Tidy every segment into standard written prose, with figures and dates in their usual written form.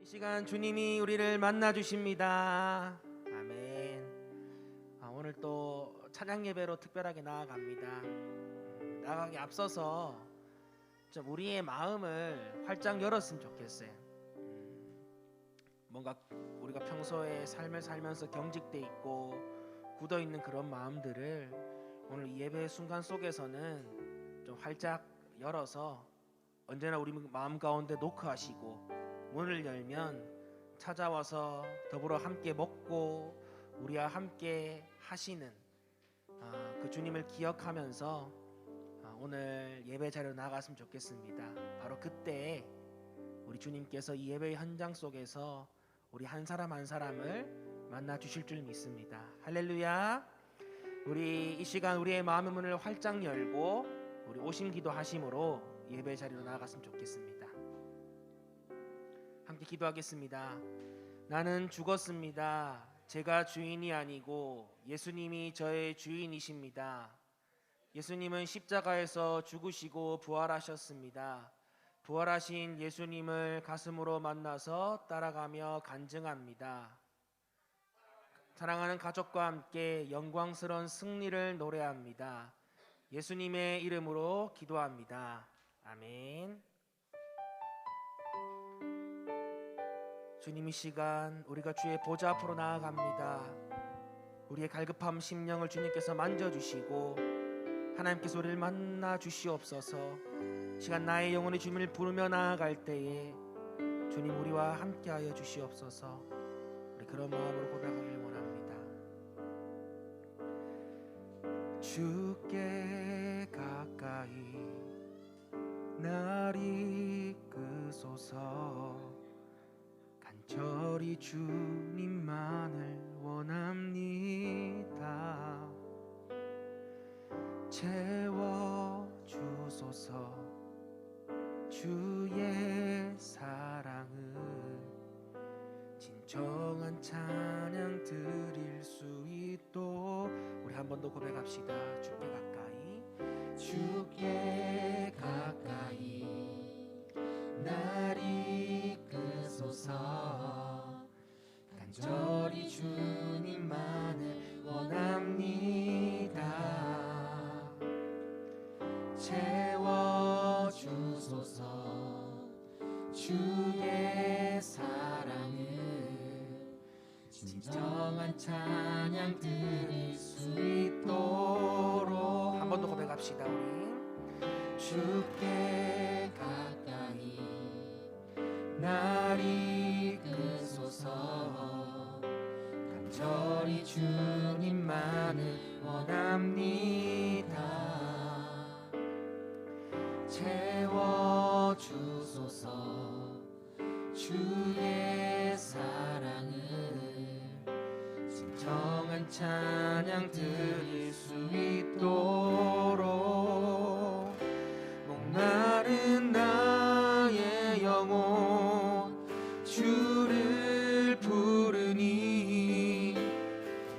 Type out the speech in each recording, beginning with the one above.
이 시간 주님이 우리를 만나 주십니다. 아멘. 오늘 또 찬양 예배로 특별하게 나아갑니다. 나아가기 앞서서 좀 우리의 마음을 활짝 열었으면 좋겠어요. 뭔가 우리가 평소에 삶을 살면서 경직돼 있고 굳어 있는 그런 마음들을 오늘 이 예배 순간 속에서는 좀 활짝 열어서 언제나 우리 마음 가운데 노크하시고 문을 열면 찾아와서 더불어 함께 먹고 우리와 함께 하시는 그 주님을 기억하면서 오늘 예배 자리로 나갔으면 좋겠습니다. 바로 그때 우리 주님께서 이 예배 현장 속에서 우리 한 사람 한 사람을 만나 주실 줄 믿습니다. 할렐루야. 우리 이 시간 우리의 마음의 문을 활짝 열고 우리 오심 기도하심으로 예배 자리로 나아갔으면 좋겠습니다. 함께 기도하겠습니다. 나는 죽었습니다. 제가 주인이 아니고 예수님이 저의 주인이십니다. 예수님은 십자가에서 죽으시고 부활하셨습니다. 부활하신 예수님을 가슴으로 만나서 따라가며 간증합니다. 사랑하는 가족과 함께 영광스러운 승리를 노래합니다. 예수님의 이름으로 기도합니다. 아멘. 주님, 이 시간 우리가 주의 보좌 앞으로 나아갑니다. 우리의 갈급함 심령을 주님께서 만져주시고 하나님께서 우리를 만나 주시옵소서. 시간 나의 영혼이 주님을 부르며 나아갈 때에 주님 우리와 함께하여 주시옵소서. 우리 그런 마음으로 고백하길 원합니다. 주께 가까이 날 이끄소서. 간절히 주님만을 원합니다. 채워주소서. 주의 사랑을 진정한 찬양 드릴 수 있도록 우리 한 번 더 고백합시다. 주께 가까이, 주께 가까이 날 이끄소서. 간절히 주님만을 원합니다. 채워주소서. 주의 사랑을 진정한 찬양 드릴 수 있도록 한 번 더 고백합시다. 우리 주께 가까이 날 이끄소서. 간절히 주님만을 원합니다. 채워주소서. 주의 사랑을 진정한 찬양 드릴 수 있도록 목마른 나의 영혼 주를 부르니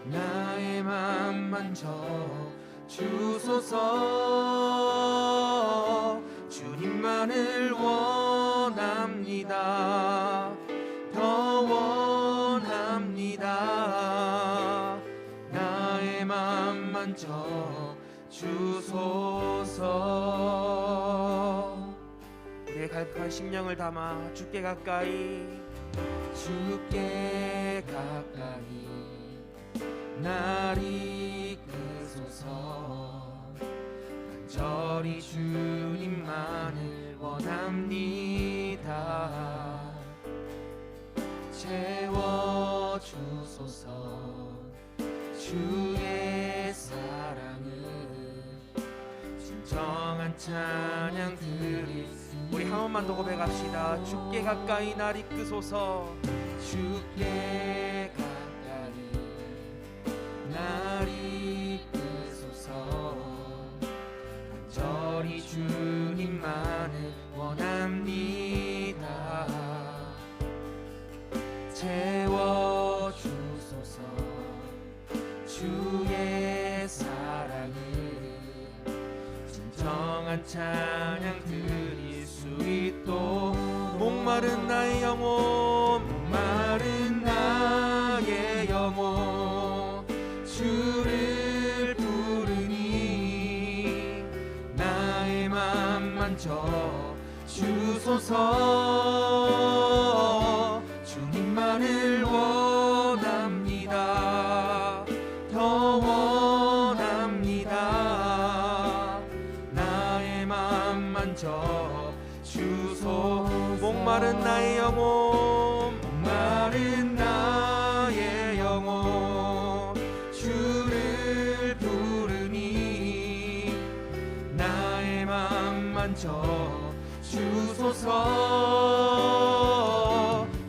나의 맘 만져 주소서. 주님만을 원합니다. 더 원합니다. 나의 맘 만져 주소서. 우리의 갈급한 심령을 담아 주께 가까이, 주께 가까이 날 이끄소서. 간절히 주님만을 원합니다. 채워주소서. 주의 사랑을 진정한 찬양 드릴 수. 우리 한 번만 더 고백합시다. 주께 가까이 날 이끄소서. 주께 가까이 날 이끄소서. 간절히 주님만을 원합니다. 채워주소서. 주의 사랑을 진정한 찬양 드릴 수 있도록 목마른 나의 영혼 목마른 나의 영혼 주를 부르니 나의 맘 만져 주소서. 주님만을 원합니다. 더 원합니다. 나의 맘 만져 주소서. 목마른 나의 영혼 목마른 나의 영혼 주를 부르니 나의 맘 만져 주소서.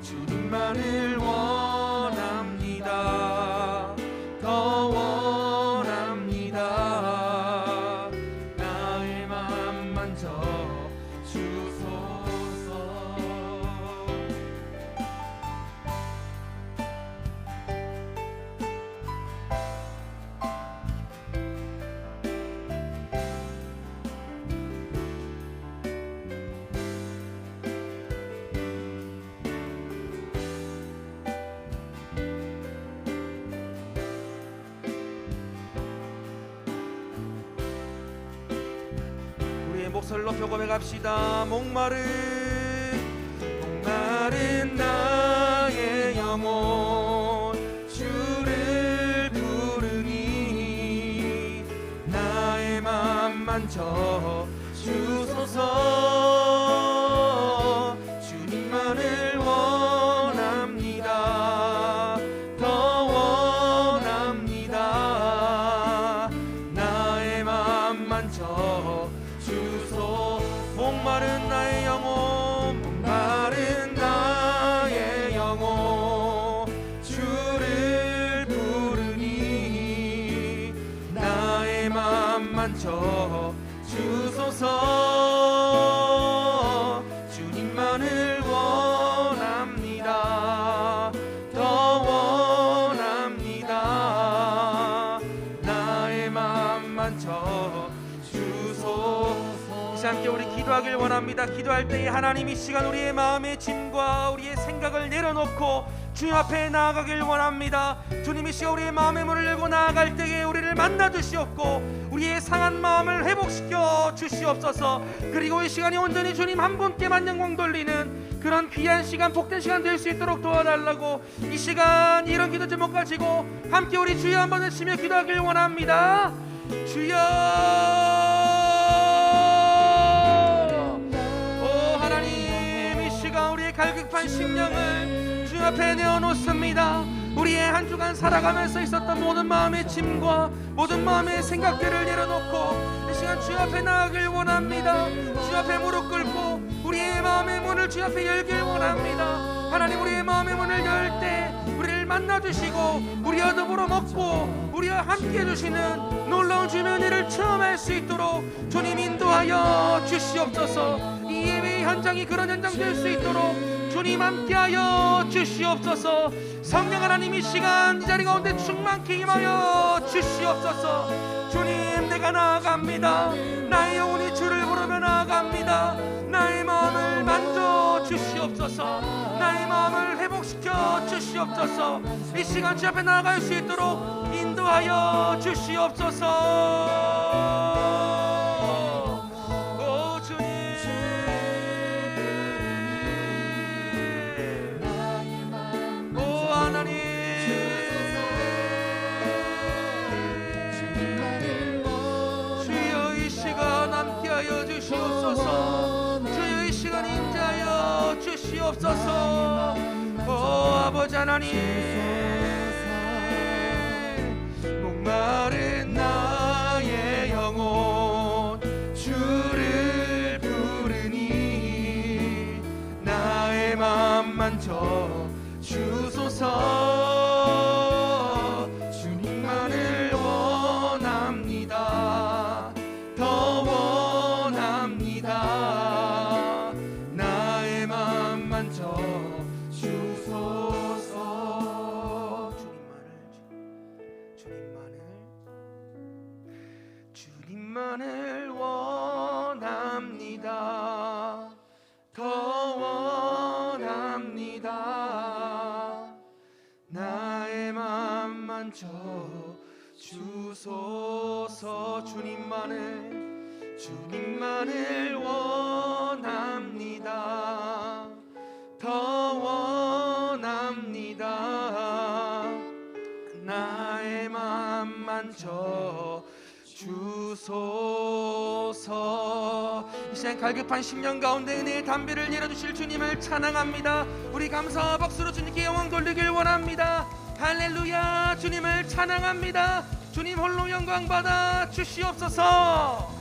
주님만을 원합니다. 더 원합니다. 나의 맘 만져 주소서. 목소리를 높여 고백합시다. 목마른 나의 영혼 주를 부르니 나의 맘 만져 주소서. 주님만을 원합니다. 더 원합니다. 나의 맘 만져 주소. 목마른 나의 영혼 목마른 나의 영혼 주를 부르니 나의 맘 만져 주소서. 주님만을 원합니다. 더 원합니다. 나의 맘 만져 함께 우리 기도하길 원합니다. 기도할 때에 하나님 이 시간 우리의 마음의 짐과 우리의 생각을 내려놓고 주님 앞에 나아가길 원합니다. 주님 이 시간 우리의 마음의 문을 열고 나아갈 때에 우리를 만나 주시옵고 우리의 상한 마음을 회복시켜 주시옵소서. 그리고 이 시간이 온전히 주님 한 분께만 영광 돌리는 그런 귀한 시간, 복된 시간 될 수 있도록 도와달라고 이 시간 이런 기도 제목 가지고 함께 우리 주여 한번 외치며 기도하길 원합니다. 주여. 우리의 갈급한 심령을 주 앞에 내어놓습니다. 우리의 한 주간 살아가면서 있었던 모든 마음의 짐과 모든 마음의 생각들을 내려놓고 이 시간 주 앞에 나아가길 원합니다. 주 앞에 무릎 꿇고 우리의 마음의 문을 주 앞에 열길 원합니다. 하나님 우리의 마음의 문을 열 때 우리를 만나주시고 우리와 더불어 먹고 우리와 함께 해주시는 놀라운 주님의 은혜를 체험할 수 있도록 주님 인도하여 주시옵소서. 이 예배의 현장이 그런 현장 될 수 있도록 주님 함께하여 주시옵소서. 성령 하나님 이 시간 이 자리 가운데 충만케 임하여 주시옵소서. 주님 내가 나아갑니다. 나의 영혼이 주를 부르며 나아갑니다. 나의 마음을 만져 주시옵소서. 나의 마음을 회복시켜 주시옵소서. 이 시간 주 앞에 나아갈 수 있도록 인도하여 주시옵소서. 주여 이 시간 임재하여 주시옵소서. 오 아버지 하나님 목마른 나의 영혼 주를 부르니 나의 맘 만져 주소서. 주님만을 원합니다. 더 원합니다. 나의 맘 만져 주소서. 주님만을 원합니다. 더 원합니다. 만져 주소서. 주님만을 원합니다. 더 원합니다. 나의 맘 만져 주소서. 이 시간 갈급한 심령 가운데 은혜의 담비를 내려주실 주님을 찬양합니다. 우리 감사와 박수로 주님께 영광 돌리길 원합니다. 할렐루야. 주님을 찬양합니다. 주님 홀로 영광 받아 주시옵소서.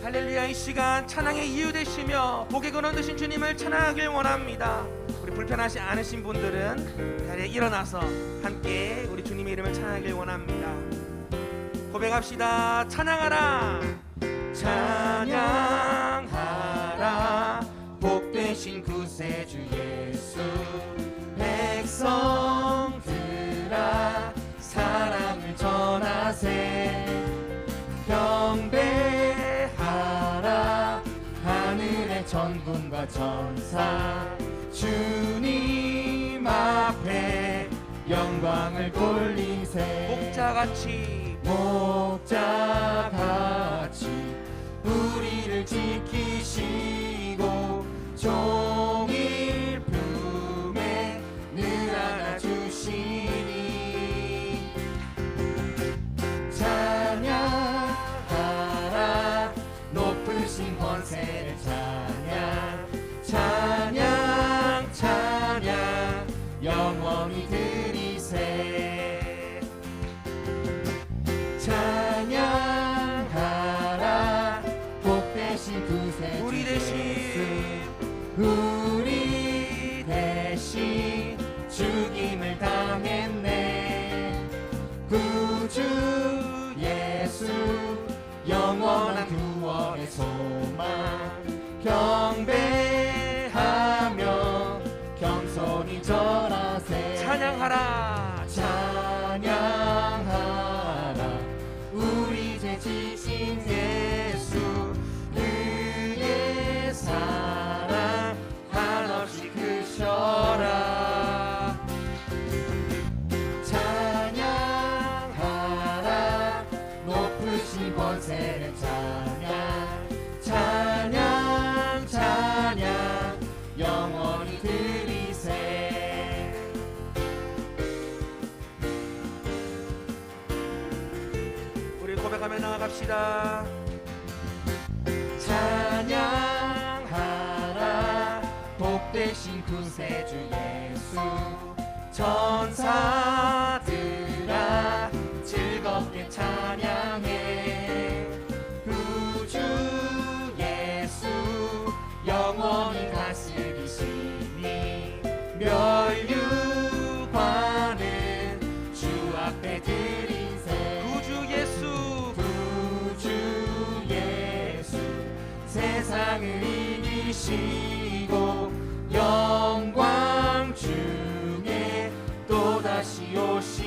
할렐루야. 이 시간 찬양의 이유 되시며 복의 근원 되신 주님을 찬양하길 원합니다. 우리 불편하지 않으신 분들은 자리에 일어나서 함께 우리 주님의 이름을 찬양하길 원합니다. 고백합시다. 찬양하라. 찬양하라. 복되신 구세주 예수. 백성들아 사랑을 전하세. 경배하라. 하늘의 천군과 천사. 주님 앞에 영광을 돌리세. 목자같이 우리를 지키시고 종일 품에 늘 안아주시니. 찬양하라. 높으신 권세를 찬양. 찬양 찬양 영원히 드리세. 찬양하라. 복되신 구세주 우리 대신 죽임을 당했네. 구주 예수 영원한 구원의 소망. 경배하며 겸손히 절하세. 찬양하라. 찬양하라. 우리 죄 지신 예수. 그의 사랑 한없이 크셔라. 찬양하라. 높으신 권세를 찬양. 찬양 찬양 영원히 드리세. 우리 고백하며 나아갑시다. 찬양하라. 복되신 구세주 예수. 천사들아 즐겁게 찬양해. 구주 예수 영원히 다스리시니. 멸류관은 주 앞에 드리세. 구주 예수 세상을 이기시고 영광 중에 또다시 오시리.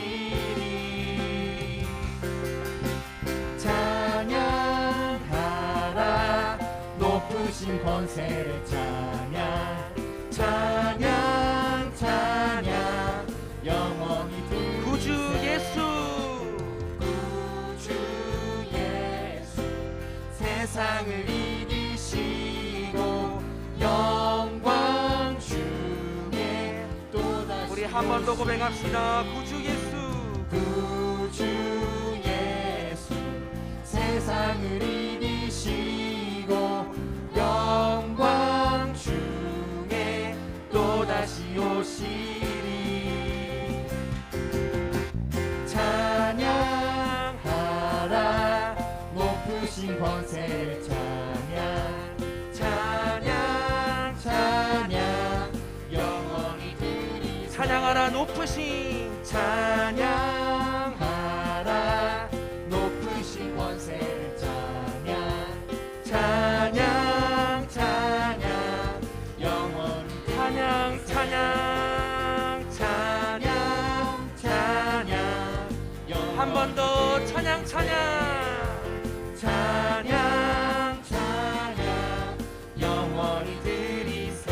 찬양하라. 높으신 권세를 찬양. 찬양 찬양 영원히 드리세. 구주 예수 세상을 이기시고 영광 중에 또다시. 우리 한 번 더 고백합시다. 구주 예수 세상을 이기시고 영광 중에 또다시 오시리. 찬양하라. 높으신 권세를 찬양. 찬양 찬양 영원히 드리세. 찬양하라. 높으신 찬양하라. 높으신 권세를 찬양. 찬양 찬양 영원히 찬양 찬양 찬양 찬양 한 번 더 찬양 찬양 찬양 찬양 영원히 드리세.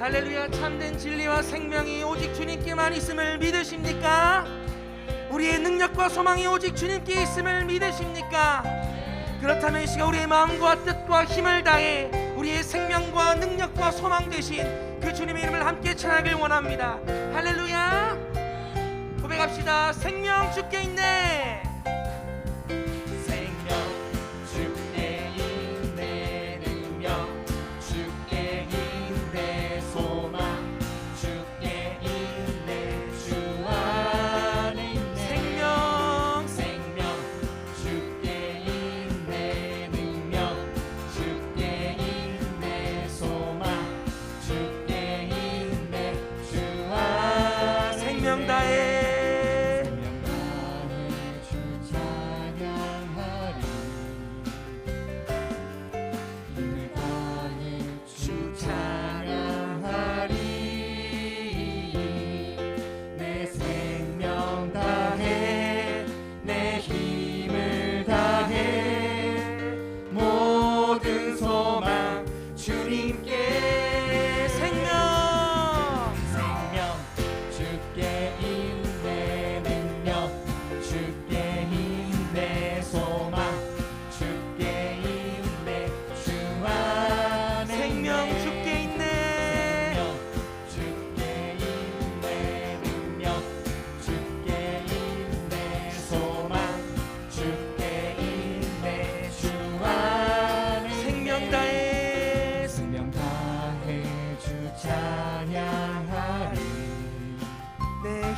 할렐루야. 참된 진리와 생명이 오직 주님께만 있음을 믿으십니까? 우리의 능력과 소망이 오직 주님께 있음을 믿으십니까? 그렇다면 이 시간 우리의 마음과 뜻과 힘을 다해 우리의 생명과 능력과 소망 되신 그 주님의 이름을 함께 찬양하길 원합니다. 할렐루야. 고백합시다. 생명 주께 있네.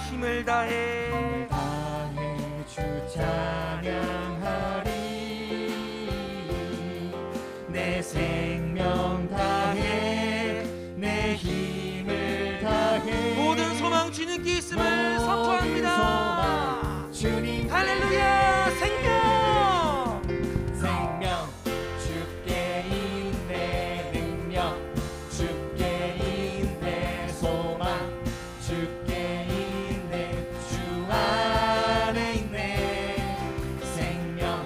힘을 다해 주 찬양하리. 내 생명 다해 내 힘을 다해 모든 소망 주님께 있음을 선포합니다. 주님 할렐루야. 생명 주께 있네. 능력 주께 있네. 소망 주께 있네. 주 안에 있네. 생명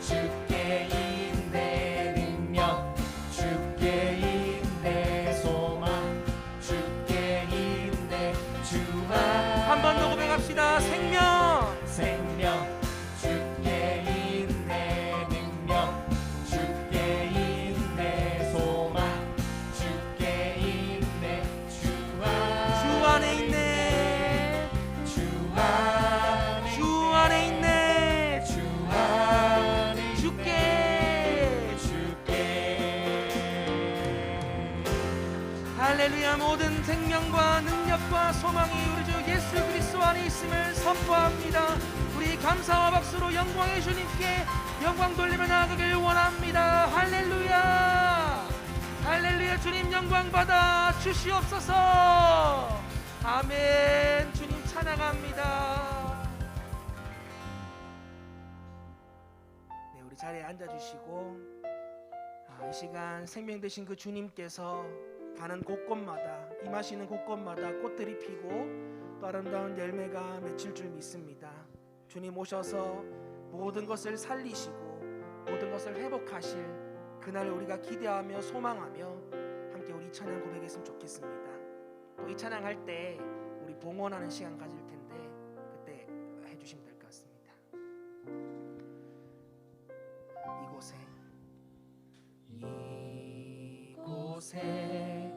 주께 있네. 능력 주께 있네. 소망 주께 있네. 주 안에. 한 번 더 고백합시다. 생명 주께 있네. 능력 주께 있네. 소망 주께 있네. 주 안에 있네. 주 안에 있네. 주 안에 주께 할렐루야. 모든 생명과 능력과 소망이 우리 주 예수 그리스도 안에 있음을 선포합니다. 우리 감사와 박수로 영광의 주님께 영광 돌리며 나아가길 원합니다. 할렐루야. 할렐루야. 주님 영광 받아 주시옵소서. 아멘. 주님 찬양합니다. 네, 우리 자리에 앉아주시고 이 시간 생명 되신 그 주님께서 가는 곳곳마다 임하시는 곳곳마다 꽃들이 피고 또 아름다운 열매가 맺힐 줄 믿습니다. 주님 오셔서 모든 것을 살리시고 모든 것을 회복하실 그날을 우리가 기대하며 소망하며 함께 우리 찬양 고백했으면 좋겠습니다. 또 이 찬양할 때 우리 봉헌하는 시간 가질 텐데 그때 해주시면 될 것 같습니다. 이곳에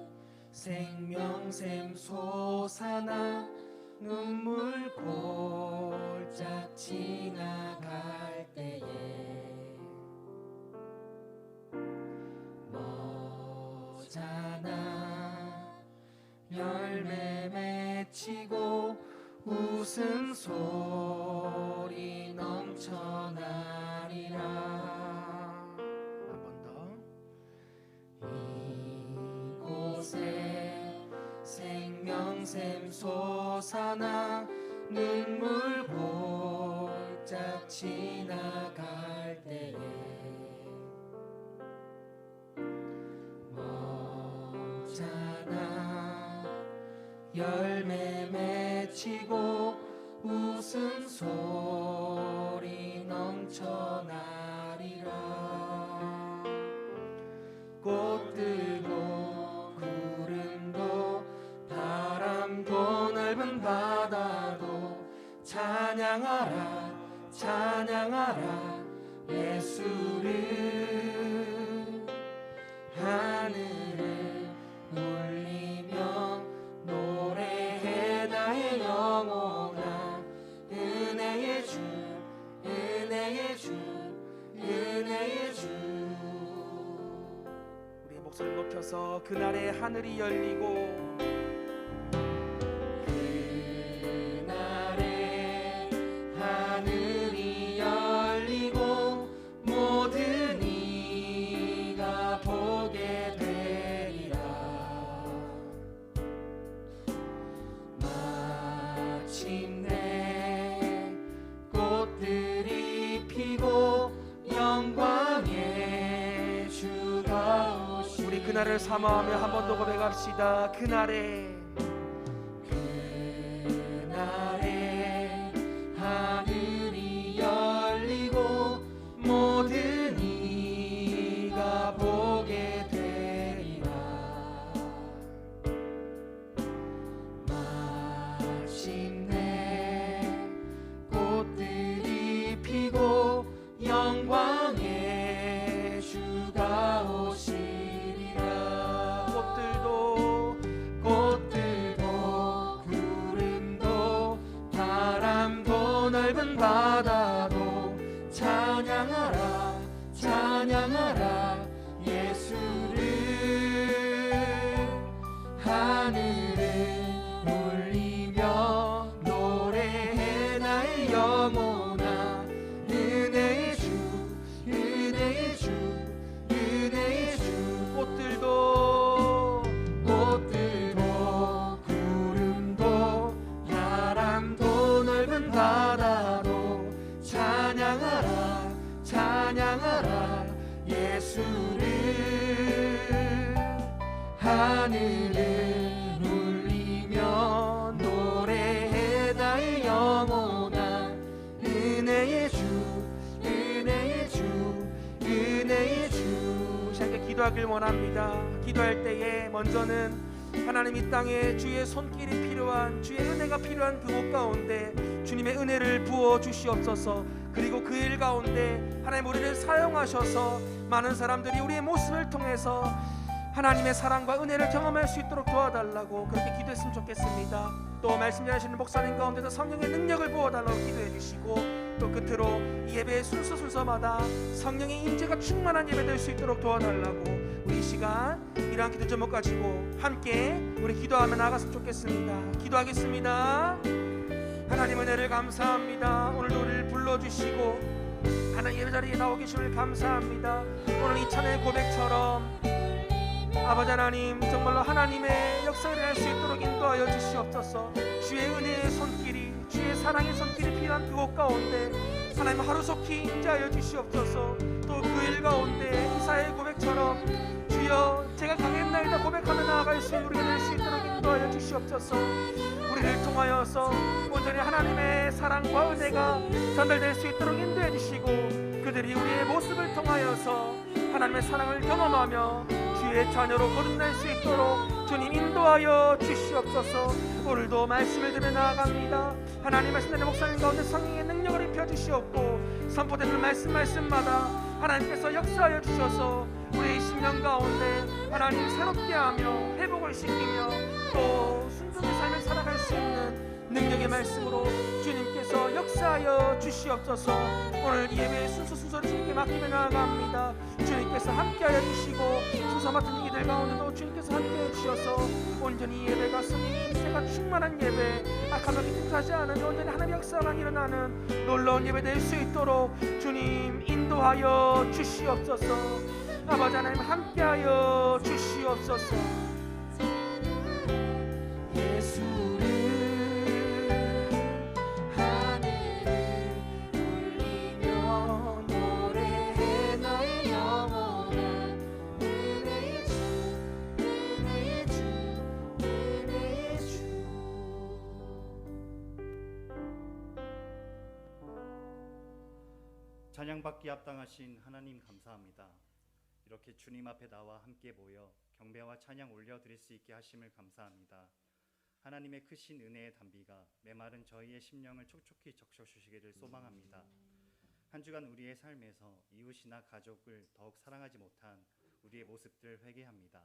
생명샘 솟아나 눈물 골짝 지나갈 때에 머잖아 열매 맺히고 웃음소리 넘쳐나리라. 한 번 더. 이곳에 생명샘 솟아나 눈물 골짝 지나갈 때에 머잖아 열매 맺히고 웃음소리 넘쳐나리라. 꽃들도 구름도 일으켜서 그날에 하늘이 열리고 그날에 하늘이 열리고 모든 이가 보게 되리라. 마침내 꽃들이 피고 영광의 주가 오시리라. 우리 그날을 사모하며 한 번 더 고백합시다. 그날에 하늘이 열리고 모든 이가 보게 되리라. 마침내 꽃들이 피고 영광의 주가 오시리라. 꽃들도 구름도 바람도 넓은 바다도 찬양하라 찬양하라 예수를. 하늘을 울리며 노래해 나의 영혼아. 은혜의 주 은혜의 주 은혜의 주. 꽃들도 구름도 바람도 넓은 바다도 찬양하라 찬양하라 예수를. 하늘을 울리며 노래해 나의 영혼아. 은혜의 주 은혜의 주 은혜의 주. 함께 기도하길 원합니다. 기도할 때에 먼저는 하나님 이 땅에 주의 손길이 필요한, 주의 은혜가 필요한 그곳 가운데 주님의 은혜를 부어 주시옵소서. 그리고 그 일 가운데 하나님 우리를 사용하셔서 많은 사람들이 우리의 모습을 통해서 하나님의 사랑과 은혜를 경험할 수 있도록 도와달라고 그렇게 기도했으면 좋겠습니다. 또 말씀 전하시는 목사님 가운데서 성령의 능력을 부어달라고 기도해 주시고, 또 끝으로 이 예배의 순서마다 성령의 임재가 충만한 예배 될 수 있도록 도와달라고 우리 이 시간 이러한 기도 제목 가지고 함께 우리 기도하며 나갔으면 좋겠습니다. 기도하겠습니다. 하나님 은혜를 감사합니다. 오늘도 우리를 불러주시고 하나님 예배 자리에 나오 계심을 감사합니다. 오늘 이 찬의 고백처럼 아버지 하나님 정말로 하나님의 역사를 할 수 있도록 인도하여 주시옵소서. 주의 은혜의 손길이, 주의 사랑의 손길이 필요한 그곳 가운데 하나님 하루속히 임재하여 주시옵소서. 또 그 일 가운데 이사야의 고백처럼 주여 제가 강했나이다 고백하며 나아갈 수 있는 우리가 될 수 있도록 인도하여 주시옵소서. 우리를 통하여서 온전히 하나님의 사랑과 은혜가 전달될 수 있도록 인도해 주시고, 그들이 우리의 모습을 통하여서 하나님의 사랑을 경험하며 주의 자녀로 거듭날 수 있도록 주님 인도하여 주시옵소서. 오늘도 말씀을 들어 나아갑니다. 하나님 말씀대로 목사님 가운데 성령의 능력을 입혀 주시옵고, 선포되는 말씀마다 하나님께서 역사하여 주셔서 우리의 심령 가운데 하나님 새롭게 하며 회복을 시키며 또 순종의 삶을 살아갈 수 있는 능력의 말씀으로 주님께서 역사하여 주시옵소서. 오늘 이 예배의 순서를 주님께 맡기며 나아갑니다. 주님께서 함께하여 주시고 순서 맡은 이들 가운데도 주님께서 함께해 주셔서 온전히 예배가 성령의 임재가 충만한 예배, 악한 것이 등하지 않은 온전히 하나님의 역사가 일어나는 놀라운 예배 될 수 있도록 주님 인도하여 주시옵소서. 아버지 하나님 함께하여 주시옵소서. 예수를 하늘을 울리며 노래해 나의 영혼아. 은혜의 주 은혜의 주 은혜의 주. 찬양받기 합당하신 하나님 감사합니다. 이렇게 주님 앞에 나와 함께 모여 경배와 찬양 올려드릴 수 있게 하심을 감사합니다. 하나님의 크신 은혜의 단비가 메마른 저희의 심령을 촉촉히 적셔주시기를 소망합니다. 한 주간 우리의 삶에서 이웃이나 가족을 더욱 사랑하지 못한 우리의 모습들을 회개합니다.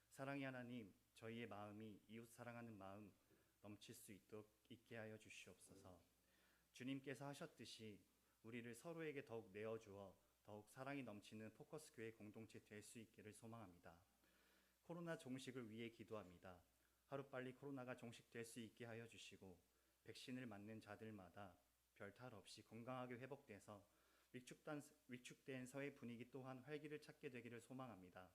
사랑의 하나님, 저희의 마음이 이웃 사랑하는 마음 넘칠 수 있게 하여 주시옵소서. 주님께서 하셨듯이 우리를 서로에게 더욱 내어주어 더욱 사랑이 넘치는 포커스 교회 공동체 될 수 있기를 소망합니다. 코로나 종식을 위해 기도합니다. 하루빨리 코로나가 종식될 수 있게 하여 주시고 백신을 맞는 자들마다 별탈 없이 건강하게 회복돼서 위축된 사회 분위기 또한 활기를 찾게 되기를 소망합니다.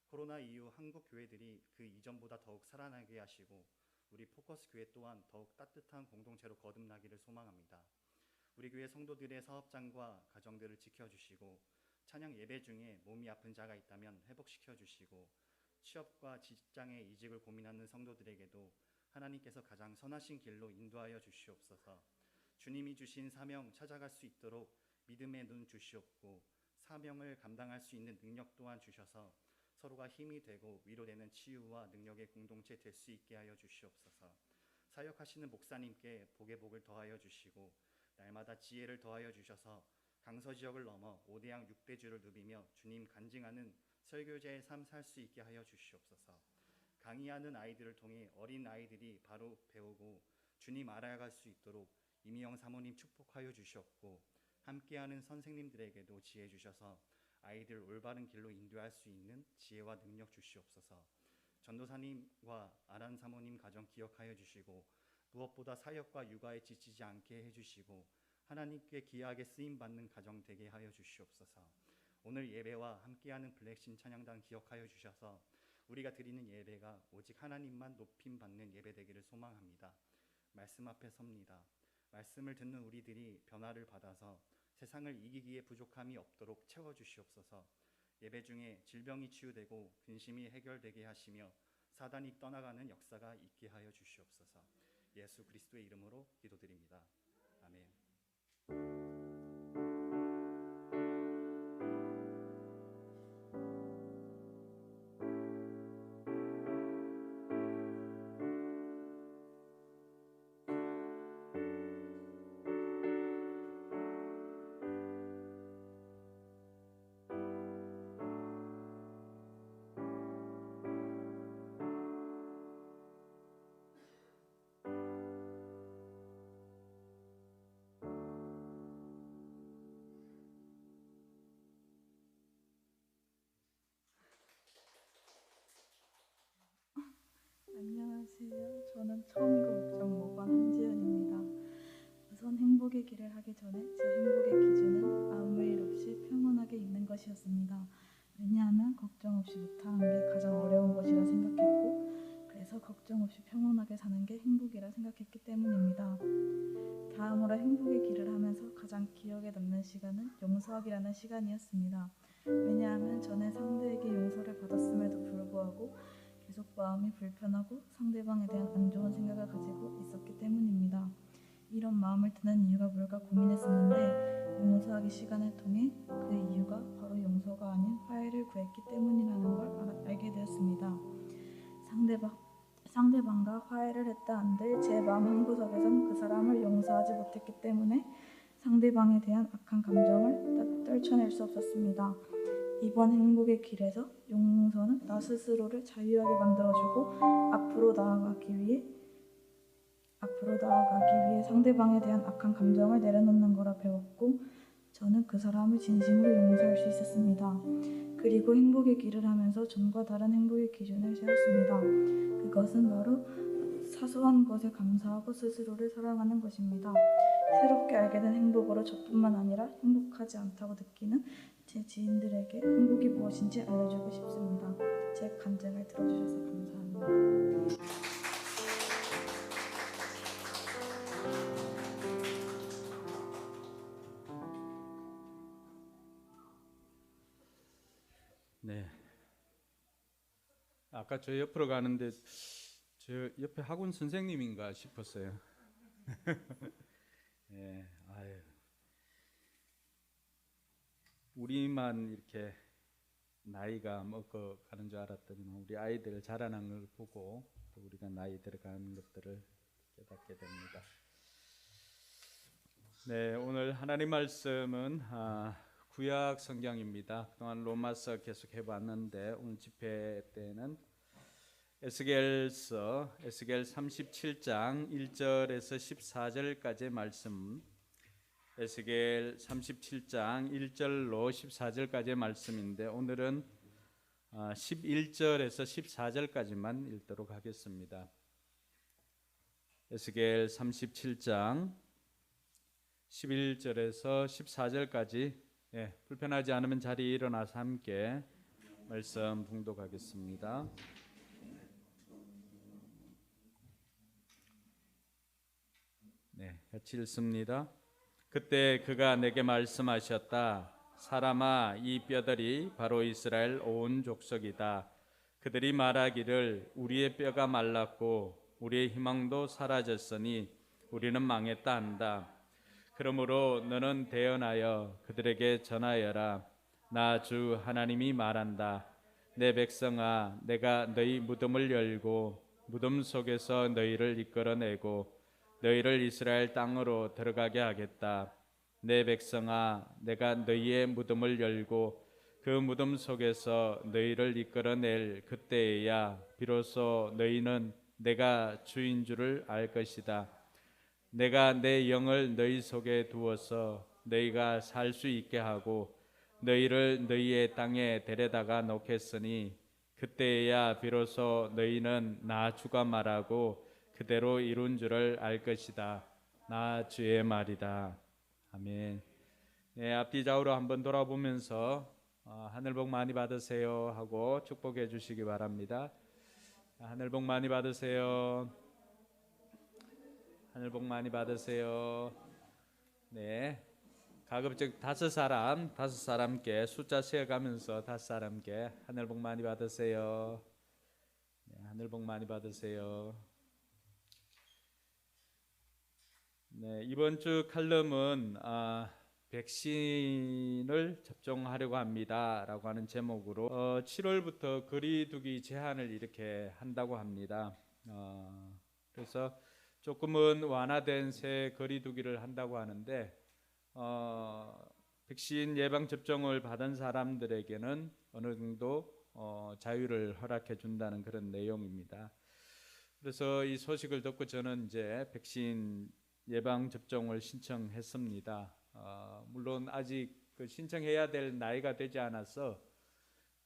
코로나 이후 한국 교회들이 그 이전보다 더욱 살아나게 하시고 우리 포커스 교회 또한 더욱 따뜻한 공동체로 거듭나기를 소망합니다. 우리 교회 성도들의 사업장과 가정들을 지켜주시고 찬양 예배 중에 몸이 아픈 자가 있다면 회복시켜 주시고 취업과 직장의 이직을 고민하는 성도들에게도 하나님께서 가장 선하신 길로 인도하여 주시옵소서. 주님이 주신 사명 찾아갈 수 있도록 믿음의 눈 주시옵고 사명을 감당할 수 있는 능력 또한 주셔서 서로가 힘이 되고 위로되는 치유와 능력의 공동체 될 수 있게 하여 주시옵소서. 사역하시는 목사님께 복의 복을 더하여 주시고 날마다 지혜를 더하여 주셔서 강서 지역을 넘어 5대양 6대주를 누비며 주님 간증하는 설교자의 삶 살 수 있게 하여 주시옵소서. 강의하는 아이들을 통해 어린 아이들이 바로 배우고 주님 알아갈 수 있도록 이미영 사모님 축복하여 주시옵고 함께하는 선생님들에게도 지혜 주셔서 아이들 올바른 길로 인도할 수 있는 지혜와 능력 주시옵소서. 전도사님과 아란 사모님 가정 기억하여 주시고 무엇보다 사역과 육아에 지치지 않게 해주시고 하나님께 귀하게 쓰임받는 가정 되게 하여 주시옵소서. 오늘 예배와 함께하는 블랙신 찬양단 기억하여 주셔서 우리가 드리는 예배가 오직 하나님만 높임받는 예배 되기를 소망합니다. 말씀 앞에 섭니다. 말씀을 듣는 우리들이 변화를 받아서 세상을 이기기에 부족함이 없도록 채워주시옵소서. 예배 중에 질병이 치유되고 근심이 해결되게 하시며 사단이 떠나가는 역사가 있게 하여 주시옵소서. 예수 그리스도의 이름으로 기도드립니다. 아멘. 안녕하세요. 저는 처음이고 국정 5번 한지연입니다. 우선 행복의 길을 하기 전에 제 행복의 기준은 아무 일 없이 평온하게 있는 것이었습니다. 왜냐하면 걱정 없이 못하는 게 가장 어려운 것이라 생각했고 그래서 걱정 없이 평온하게 사는 게 행복이라 생각했기 때문입니다. 다음으로 행복의 길을 하면서 가장 기억에 남는 시간은 용서하기라는 시간이었습니다. 왜냐하면 저는 상대에게 용서를 받았음에도 불구하고 계속 마음이 불편하고 상대방에 대한 안 좋은 생각을 가지고 있었기 때문입니다. 이런 마음을 드는 이유가 뭘까 고민했었는데 용서하기 시간을 통해 그 이유가 바로 용서가 아닌 화해를 구했기 때문이라는 걸 알게 되었습니다. 상대방과 화해를 했다 한들 제 마음 한구석에선 그 사람을 용서하지 못했기 때문에 상대방에 대한 악한 감정을 떨쳐낼 수 없었습니다. 이번 행복의 길에서 용서는 나 스스로를 자유하게 만들어주고 앞으로 나아가기 위해 상대방에 대한 악한 감정을 내려놓는 거라 배웠고 저는 그 사람을 진심으로 용서할 수 있었습니다. 그리고 행복의 길을 하면서 전과 다른 행복의 기준을 세웠습니다. 그것은 바로 사소한 것에 감사하고 스스로를 사랑하는 것입니다. 새롭게 알게 된 행복으로 저뿐만 아니라 행복하지 않다고 느끼는 제 지인들에게 행복이 무엇인지 알려주고 싶습니다. 제 간증을 들어주셔서 감사합니다. 네. 아까 저 옆으로 가는데 저 옆에 학원 선생님인가 싶었어요. 네, 아유. 우리만 이렇게 나이가 먹고 가는 줄 알았더니 우리 아이들 자라난 걸 보고 또 우리가 나이 들어가는 것들을 깨닫게 됩니다. 네, 오늘 하나님 말씀은 구약 성경입니다. 그동안 로마서 계속 해봤는데 오늘 집회 때는 에스겔서 에스겔 37장 1절에서 14절까지의 말씀, 에스겔 37장 1절로 14절까지의 말씀인데 오늘은 11절에서 14절까지만 읽도록 하겠습니다. 에스겔 37장 11절에서 14절까지 불편하지 않으면 자리에 일어나서 함께 말씀 봉독하겠습니다. 같이 읽습니다. 그때 그가 내게 말씀하셨다. 사람아, 이 뼈들이 바로 이스라엘 온 족속이다. 그들이 말하기를 우리의 뼈가 말랐고 우리의 희망도 사라졌으니 우리는 망했다 한다. 그러므로 너는 대언하여 그들에게 전하여라. 나 주 하나님이 말한다. 내 백성아, 내가 너희 무덤을 열고 무덤 속에서 너희를 이끌어내고 너희를 이스라엘 땅으로 들어가게 하겠다. 내 백성아, 내가 너희의 무덤을 열고 그 무덤 속에서 너희를 이끌어낼 그때에야 비로소 너희는 내가 주인 줄을 알 것이다. 내가 내 영을 너희 속에 두어서 너희가 살 수 있게 하고 너희를 너희의 땅에 데려다가 놓겠으니 그때에야 비로소 너희는 나 주가 말하고 그대로 이룬 줄을 알 것이다. 나 주의 말이다. 아멘. 앞뒤 좌우로 한번 돌아보면서 하늘 복 많이 받으세요 하고 축복해 주시기 바랍니다. 하늘 복 많이 받으세요. 하늘 복 많이 받으세요. 가급적 다섯 사람께 숫자 세어가면서 다섯 사람께 하늘 복 많이 받으세요. 하늘 복 많이 받으세요. 이번 주 칼럼은 백신을 접종하려고 합니다 라고 하는 제목으로 7월부터 거리두기 제한을 이렇게 한다고 합니다. 그래서 조금은 완화된 새 거리두기를 한다고 하는데 백신 예방 접종을 받은 사람들에게는 어느 정도 자유를 허락해 준다는 그런 내용입니다. 그래서 이 소식을 듣고 저는 이제 백신 예방 접종을 신청했습니다. 물론 아직 그 신청해야 될 나이가 되지 않아서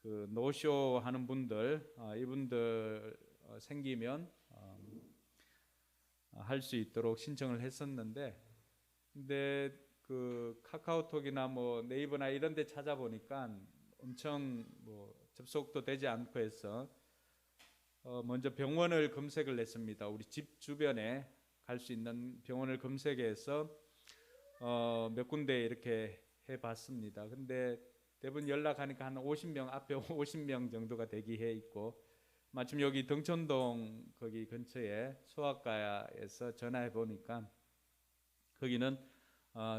그 노쇼 하는 분들 이분들 생기면 할 수 있도록 신청을 했었는데, 근데 그 카카오톡이나 뭐 네이버나 이런 데 찾아보니까 엄청 뭐 접속도 되지 않고 해서 먼저 병원을 검색을 했습니다. 우리 집 주변에 갈 수 있는 병원을 검색해서 몇 군데 이렇게 해봤습니다. 근데 대부분 연락하니까 한 50명 앞에 50명 정도가 대기해 있고, 마침 여기 등촌동 거기 근처에 소아과에서 전화해 보니까 거기는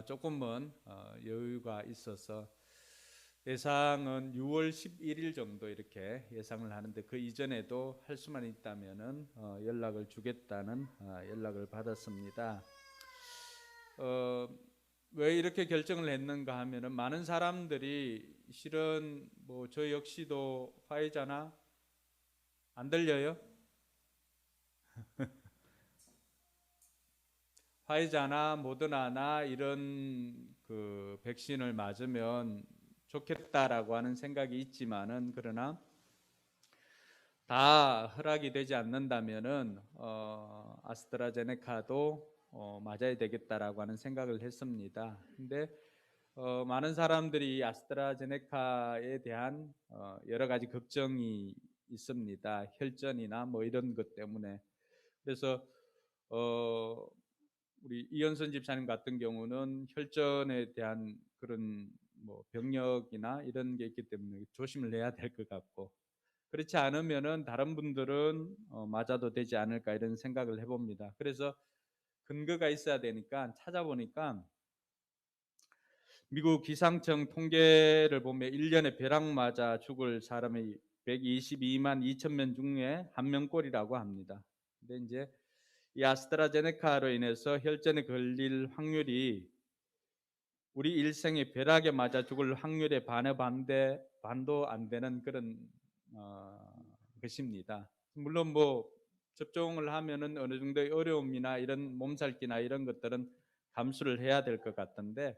조금은 여유가 있어서 예상은 6월 11일 정도 이렇게 예상을 하는데, 그 이전에도 할 수만 있다면은 연락을 주겠다는 연락을 받았습니다. 왜 이렇게 결정을 했는가 하면은 많은 사람들이 실은 뭐 저 역시도 화이자나 안 들려요? 화이자나 모더나나 이런 그 백신을 맞으면 좋겠다라고 하는 생각이 있지만은, 그러나 다 허락이 되지 않는다면은 아스트라제네카도 맞아야 되겠다라고 하는 생각을 했습니다. 근데 많은 사람들이 아스트라제네카에 대한 여러 가지 걱정이 있습니다. 혈전이나 뭐 이런 것 때문에. 그래서 우리 이현선 집사님 같은 경우는 혈전에 대한 그런 뭐 병력이나 이런 게 있기 때문에 조심을 해야 될 것 같고, 그렇지 않으면은 다른 분들은 맞아도 되지 않을까 이런 생각을 해봅니다. 그래서 근거가 있어야 되니까 찾아보니까 미국 기상청 통계를 보면 1년에 벼락 맞아 죽을 사람이 122만 2천 명 중에 한 명꼴이라고 합니다. 근데 이제 이 아스트라제네카로 인해서 혈전에 걸릴 확률이 우리 일생에 벼락에 맞아 죽을 확률의 반도 안 되는 그런 것입니다. 물론 뭐 접종을 하면은 어느 정도의 어려움이나 이런 몸살기나 이런 것들은 감수를 해야 될 것 같은데,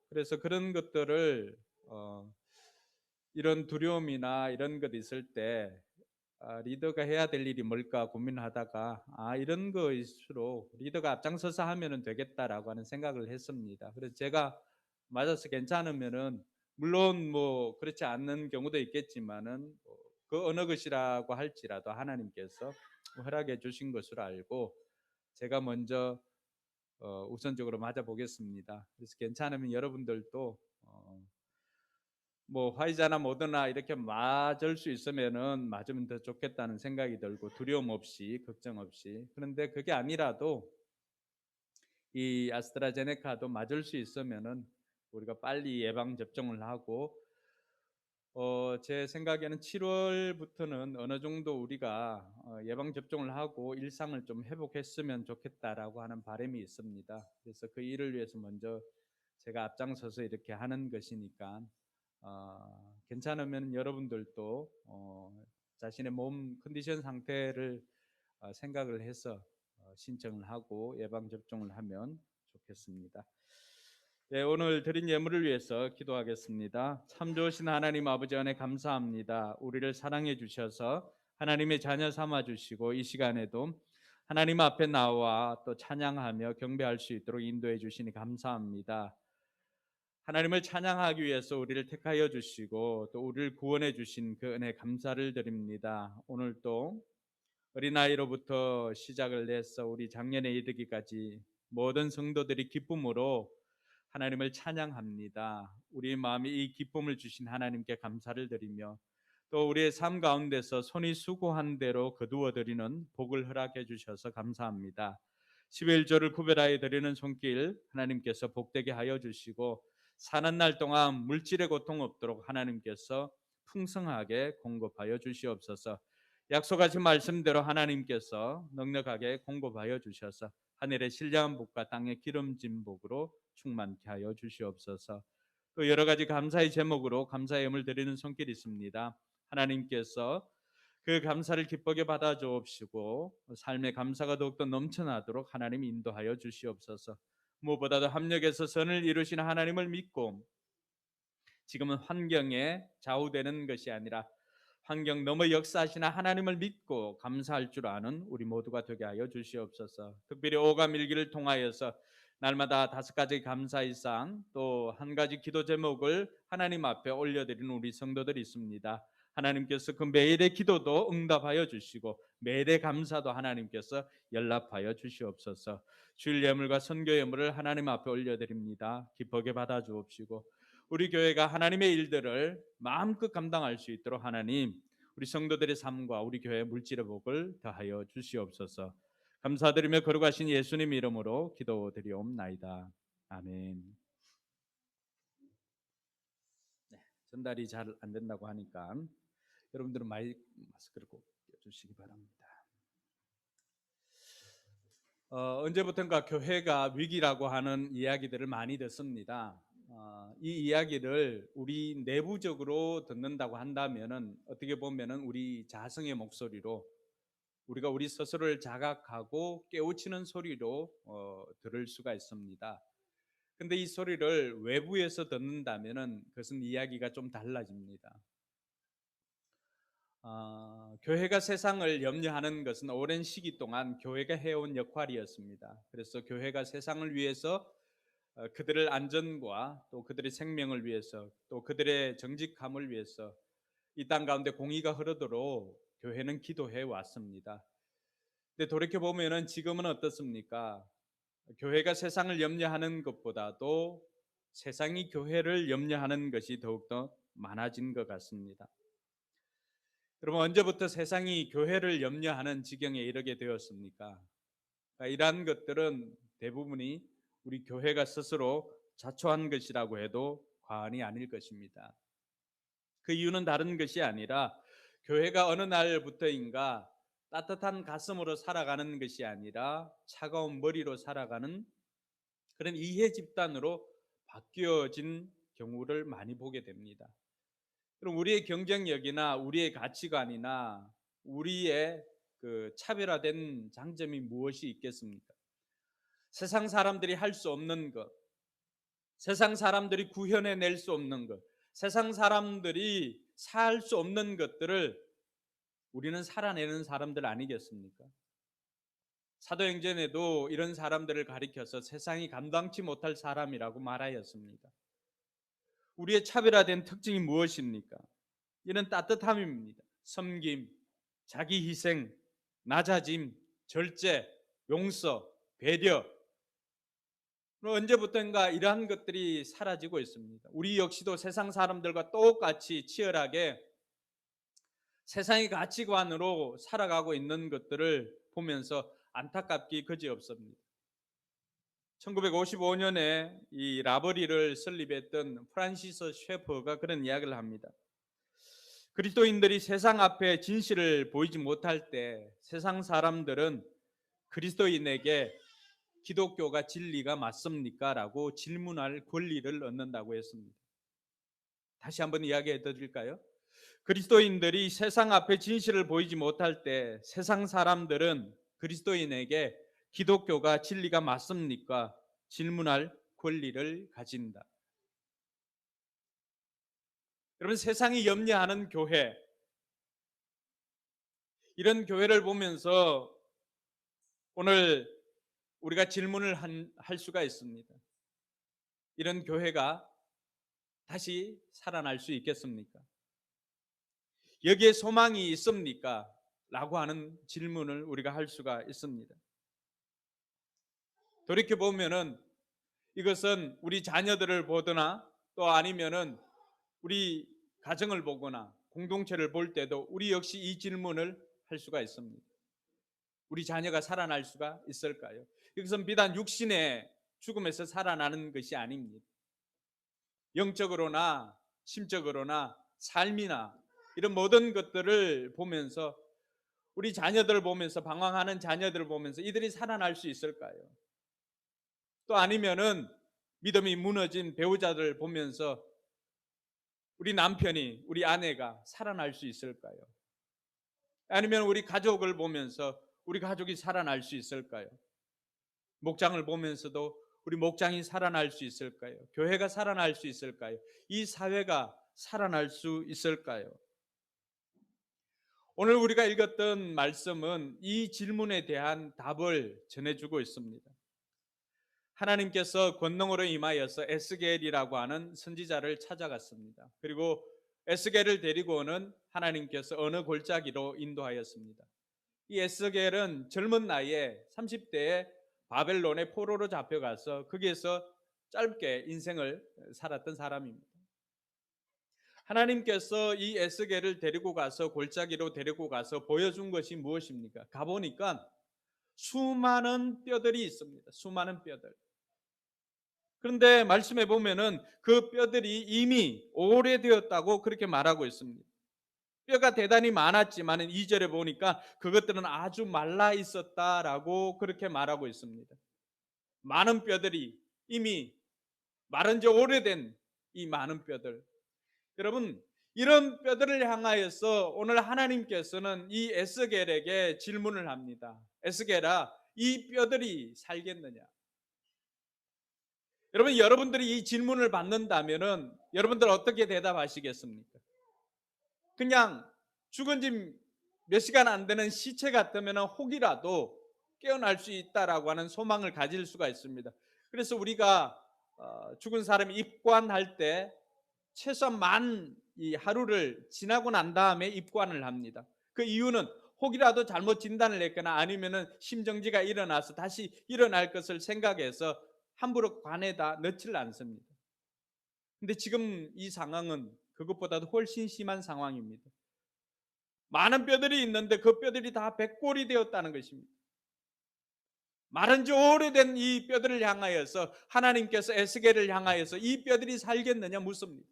그래서 그런 것들을 이런 두려움이나 이런 것 있을 때 리더가 해야 될 일이 뭘까 고민하다가 이런 거일수록 리더가 앞장서서 하면은 되겠다라고 하는 생각을 했습니다. 그래서 제가 맞아서 괜찮으면은 물론 뭐 그렇지 않는 경우도 있겠지만은 그 어느 것이라고 할지라도 하나님께서 허락해 주신 것으로 알고 제가 먼저 우선적으로 맞아 보겠습니다. 그래서 괜찮으면 여러분들도 뭐 화이자나 모더나 이렇게 맞을 수 있으면은 맞으면 더 좋겠다는 생각이 들고 두려움 없이 걱정 없이. 그런데 그게 아니라도 이 아스트라제네카도 맞을 수 있으면은 우리가 빨리 예방 접종을 하고 제 생각에는 7월부터는 어느 정도 우리가 예방 접종을 하고 일상을 좀 회복했으면 좋겠다라고 하는 바람이 있습니다. 그래서 그 일을 위해서 먼저 제가 앞장서서 이렇게 하는 것이니까 괜찮으면 여러분들도 자신의 몸 컨디션 상태를 생각을 해서 신청을 하고 예방 접종을 하면 좋겠습니다. 네, 오늘 드린 예물을 위해서 기도하겠습니다. 참 좋으신 하나님 아버지 은혜 감사합니다. 우리를 사랑해 주셔서 하나님의 자녀 삼아 주시고 이 시간에도 하나님 앞에 나와 또 찬양하며 경배할 수 있도록 인도해 주시니 감사합니다. 하나님을 찬양하기 위해서 우리를 택하여 주시고 또 우리를 구원해 주신 그 은혜 감사를 드립니다. 오늘도 어린아이로부터 시작을 해서 우리 장년에 이르기까지 모든 성도들이 기쁨으로 하나님을 찬양합니다. 우리 마음에 이 기쁨을 주신 하나님께 감사를 드리며 또 우리의 삶 가운데서 손이 수고한 대로 거두어 드리는 복을 허락해 주셔서 감사합니다. 11조를 구별하여 드리는 손길 하나님께서 복되게 하여 주시고 사는 날 동안 물질의 고통 없도록 하나님께서 풍성하게 공급하여 주시옵소서. 약속하신 말씀대로 하나님께서 넉넉하게 공급하여 주셔서 하늘의 신령한 복과 땅의 기름진 복으로 충만케 하여 주시옵소서. 또 여러 가지 감사의 제목으로 감사의 예물 드리는 손길이 있습니다. 하나님께서 그 감사를 기쁘게 받아 주옵시고 삶의 감사가 더욱더 넘쳐나도록 하나님 인도하여 주시옵소서. 무엇보다도 합력해서 선을 이루시는 하나님을 믿고 지금은 환경에 좌우되는 것이 아니라 환경 넘어 역사하시는 하나님을 믿고 감사할 줄 아는 우리 모두가 되게 하여 주시옵소서. 특별히 오감 일기를 통하여서 날마다 5가지 감사이상 또 한 가지 기도 제목을 하나님 앞에 올려드리는 우리 성도들이 있습니다. 하나님께서 그 매일의 기도도 응답하여 주시고 매일의 감사도 하나님께서 연락하여 주시옵소서. 주일 예물과 선교 예물을 하나님 앞에 올려드립니다. 기쁘게 받아 주옵시고 우리 교회가 하나님의 일들을 마음껏 감당할 수 있도록 하나님 우리 성도들의 삶과 우리 교회의 물질의 복을 더하여 주시옵소서. 감사드리며 거룩하신 예수님 이름으로 기도드리옵나이다. 아멘. 전달이 잘 안 된다고 하니까 여러분들은 마스크를 꼭 껴주시기 바랍니다. 언제부턴가 교회가 위기라고 하는 이야기들을 많이 듣습니다. 이 이야기를 우리 내부적으로 듣는다고 한다면은 어떻게 보면은 우리 자성의 목소리로 우리가 우리 스스로를 자각하고 깨우치는 소리로 들을 수가 있습니다. 근데 이 소리를 외부에서 듣는다면은 그것은 이야기가 좀 달라집니다. 교회가 세상을 염려하는 것은 오랜 시기 동안 교회가 해온 역할이었습니다. 그래서 교회가 세상을 위해서 그들의 안전과 또 그들의 생명을 위해서 또 그들의 정직함을 위해서 이 땅 가운데 공의가 흐르도록 교회는 기도해 왔습니다. 근데 돌이켜 보면은 지금은 어떻습니까? 교회가 세상을 염려하는 것보다도 세상이 교회를 염려하는 것이 더욱더 많아진 것 같습니다. 여러분, 언제부터 세상이 교회를 염려하는 지경에 이르게 되었습니까? 이러한 것들은 대부분이 우리 교회가 스스로 자초한 것이라고 해도 과언이 아닐 것입니다. 그 이유는 다른 것이 아니라 교회가 어느 날부터인가 따뜻한 가슴으로 살아가는 것이 아니라 차가운 머리로 살아가는 그런 이해 집단으로 바뀌어진 경우를 많이 보게 됩니다. 그럼 우리의 경쟁력이나 우리의 가치관이나 우리의 그 차별화된 장점이 무엇이 있겠습니까? 세상 사람들이 할 수 없는 것, 세상 사람들이 구현해낼 수 없는 것, 세상 사람들이 살 수 없는 것들을 우리는 살아내는 사람들 아니겠습니까? 사도행전에도 이런 사람들을 가리켜서 세상이 감당치 못할 사람이라고 말하였습니다. 우리의 차별화된 특징이 무엇입니까? 이는 따뜻함입니다. 섬김, 자기 희생, 낮아짐, 절제, 용서, 배려. 언제부턴가 이러한 것들이 사라지고 있습니다. 우리 역시도 세상 사람들과 똑같이 치열하게 세상의 가치관으로 살아가고 있는 것들을 보면서 안타깝기 그지없습니다. 1955년에 이 라버리를 설립했던 프란시스 셰퍼가 그런 이야기를 합니다. 그리스도인들이 세상 앞에 진실을 보이지 못할 때 세상 사람들은 그리스도인에게 기독교가 진리가 맞습니까? 라고 질문할 권리를 얻는다고 했습니다. 다시 한번 이야기해 드릴까요? 그리스도인들이 세상 앞에 진실을 보이지 못할 때 세상 사람들은 그리스도인에게 기독교가 진리가 맞습니까? 질문할 권리를 가진다. 여러분, 세상이 염려하는 교회, 이런 교회를 보면서 오늘 우리가 질문을 할 수가 있습니다. 이런 교회가 다시 살아날 수 있겠습니까? 여기에 소망이 있습니까? 라고 하는 질문을 우리가 할 수가 있습니다. 돌이켜보면은 이것은 우리 자녀들을 보거나 또 아니면은 우리 가정을 보거나 공동체를 볼 때도 우리 역시 이 질문을 할 수가 있습니다. 우리 자녀가 살아날 수가 있을까요? 이것은 비단 육신의 죽음에서 살아나는 것이 아닙니다. 영적으로나 심적으로나 삶이나 이런 모든 것들을 보면서 우리 자녀들을 보면서 방황하는 자녀들을 보면서 이들이 살아날 수 있을까요? 또 아니면은 믿음이 무너진 배우자들을 보면서 우리 남편이, 우리 아내가 살아날 수 있을까요? 아니면 우리 가족을 보면서 우리 가족이 살아날 수 있을까요? 목장을 보면서도 우리 목장이 살아날 수 있을까요? 교회가 살아날 수 있을까요? 이 사회가 살아날 수 있을까요? 오늘 우리가 읽었던 말씀은 이 질문에 대한 답을 전해주고 있습니다. 하나님께서 권능으로 임하여서 에스겔이라고 하는 선지자를 찾아갔습니다. 그리고 에스겔을 데리고 오는 하나님께서 어느 골짜기로 인도하였습니다. 이 에스겔은 젊은 나이에 30대에 바벨론의 포로로 잡혀가서 거기에서 짧게 인생을 살았던 사람입니다. 하나님께서 이 에스겔을 데리고 가서 골짜기로 데리고 가서 보여준 것이 무엇입니까? 가보니까 수많은 뼈들이 있습니다. 수많은 뼈들. 그런데 말씀해 보면은 그 뼈들이 이미 오래되었다고 그렇게 말하고 있습니다. 뼈가 대단히 많았지만 2절에 보니까 그것들은 아주 말라 있었다라고 그렇게 말하고 있습니다. 많은 뼈들이 이미 마른 지 오래된 이 많은 뼈들. 여러분, 이런 뼈들을 향하여서 오늘 하나님께서는 이 에스겔에게 질문을 합니다. 에스겔아, 이 뼈들이 살겠느냐? 여러분, 여러분들이 이 질문을 받는다면은 여러분들 어떻게 대답하시겠습니까? 그냥 죽은 지 몇 시간 안 되는 시체 같으면 혹이라도 깨어날 수 있다라고 하는 소망을 가질 수가 있습니다. 그래서 우리가 죽은 사람이 입관할 때 최소한 이 하루를 지나고 난 다음에 입관을 합니다. 그 이유는 혹이라도 잘못 진단을 했거나 아니면은 심정지가 일어나서 다시 일어날 것을 생각해서 함부로 관에다 넣지를 않습니다. 근데 지금 이 상황은 그것보다도 훨씬 심한 상황입니다. 많은 뼈들이 있는데 그 뼈들이 다 백골이 되었다는 것입니다. 마른 지 오래된 이 뼈들을 향하여서 하나님께서 에스겔을 향하여서 이 뼈들이 살겠느냐 묻습니다.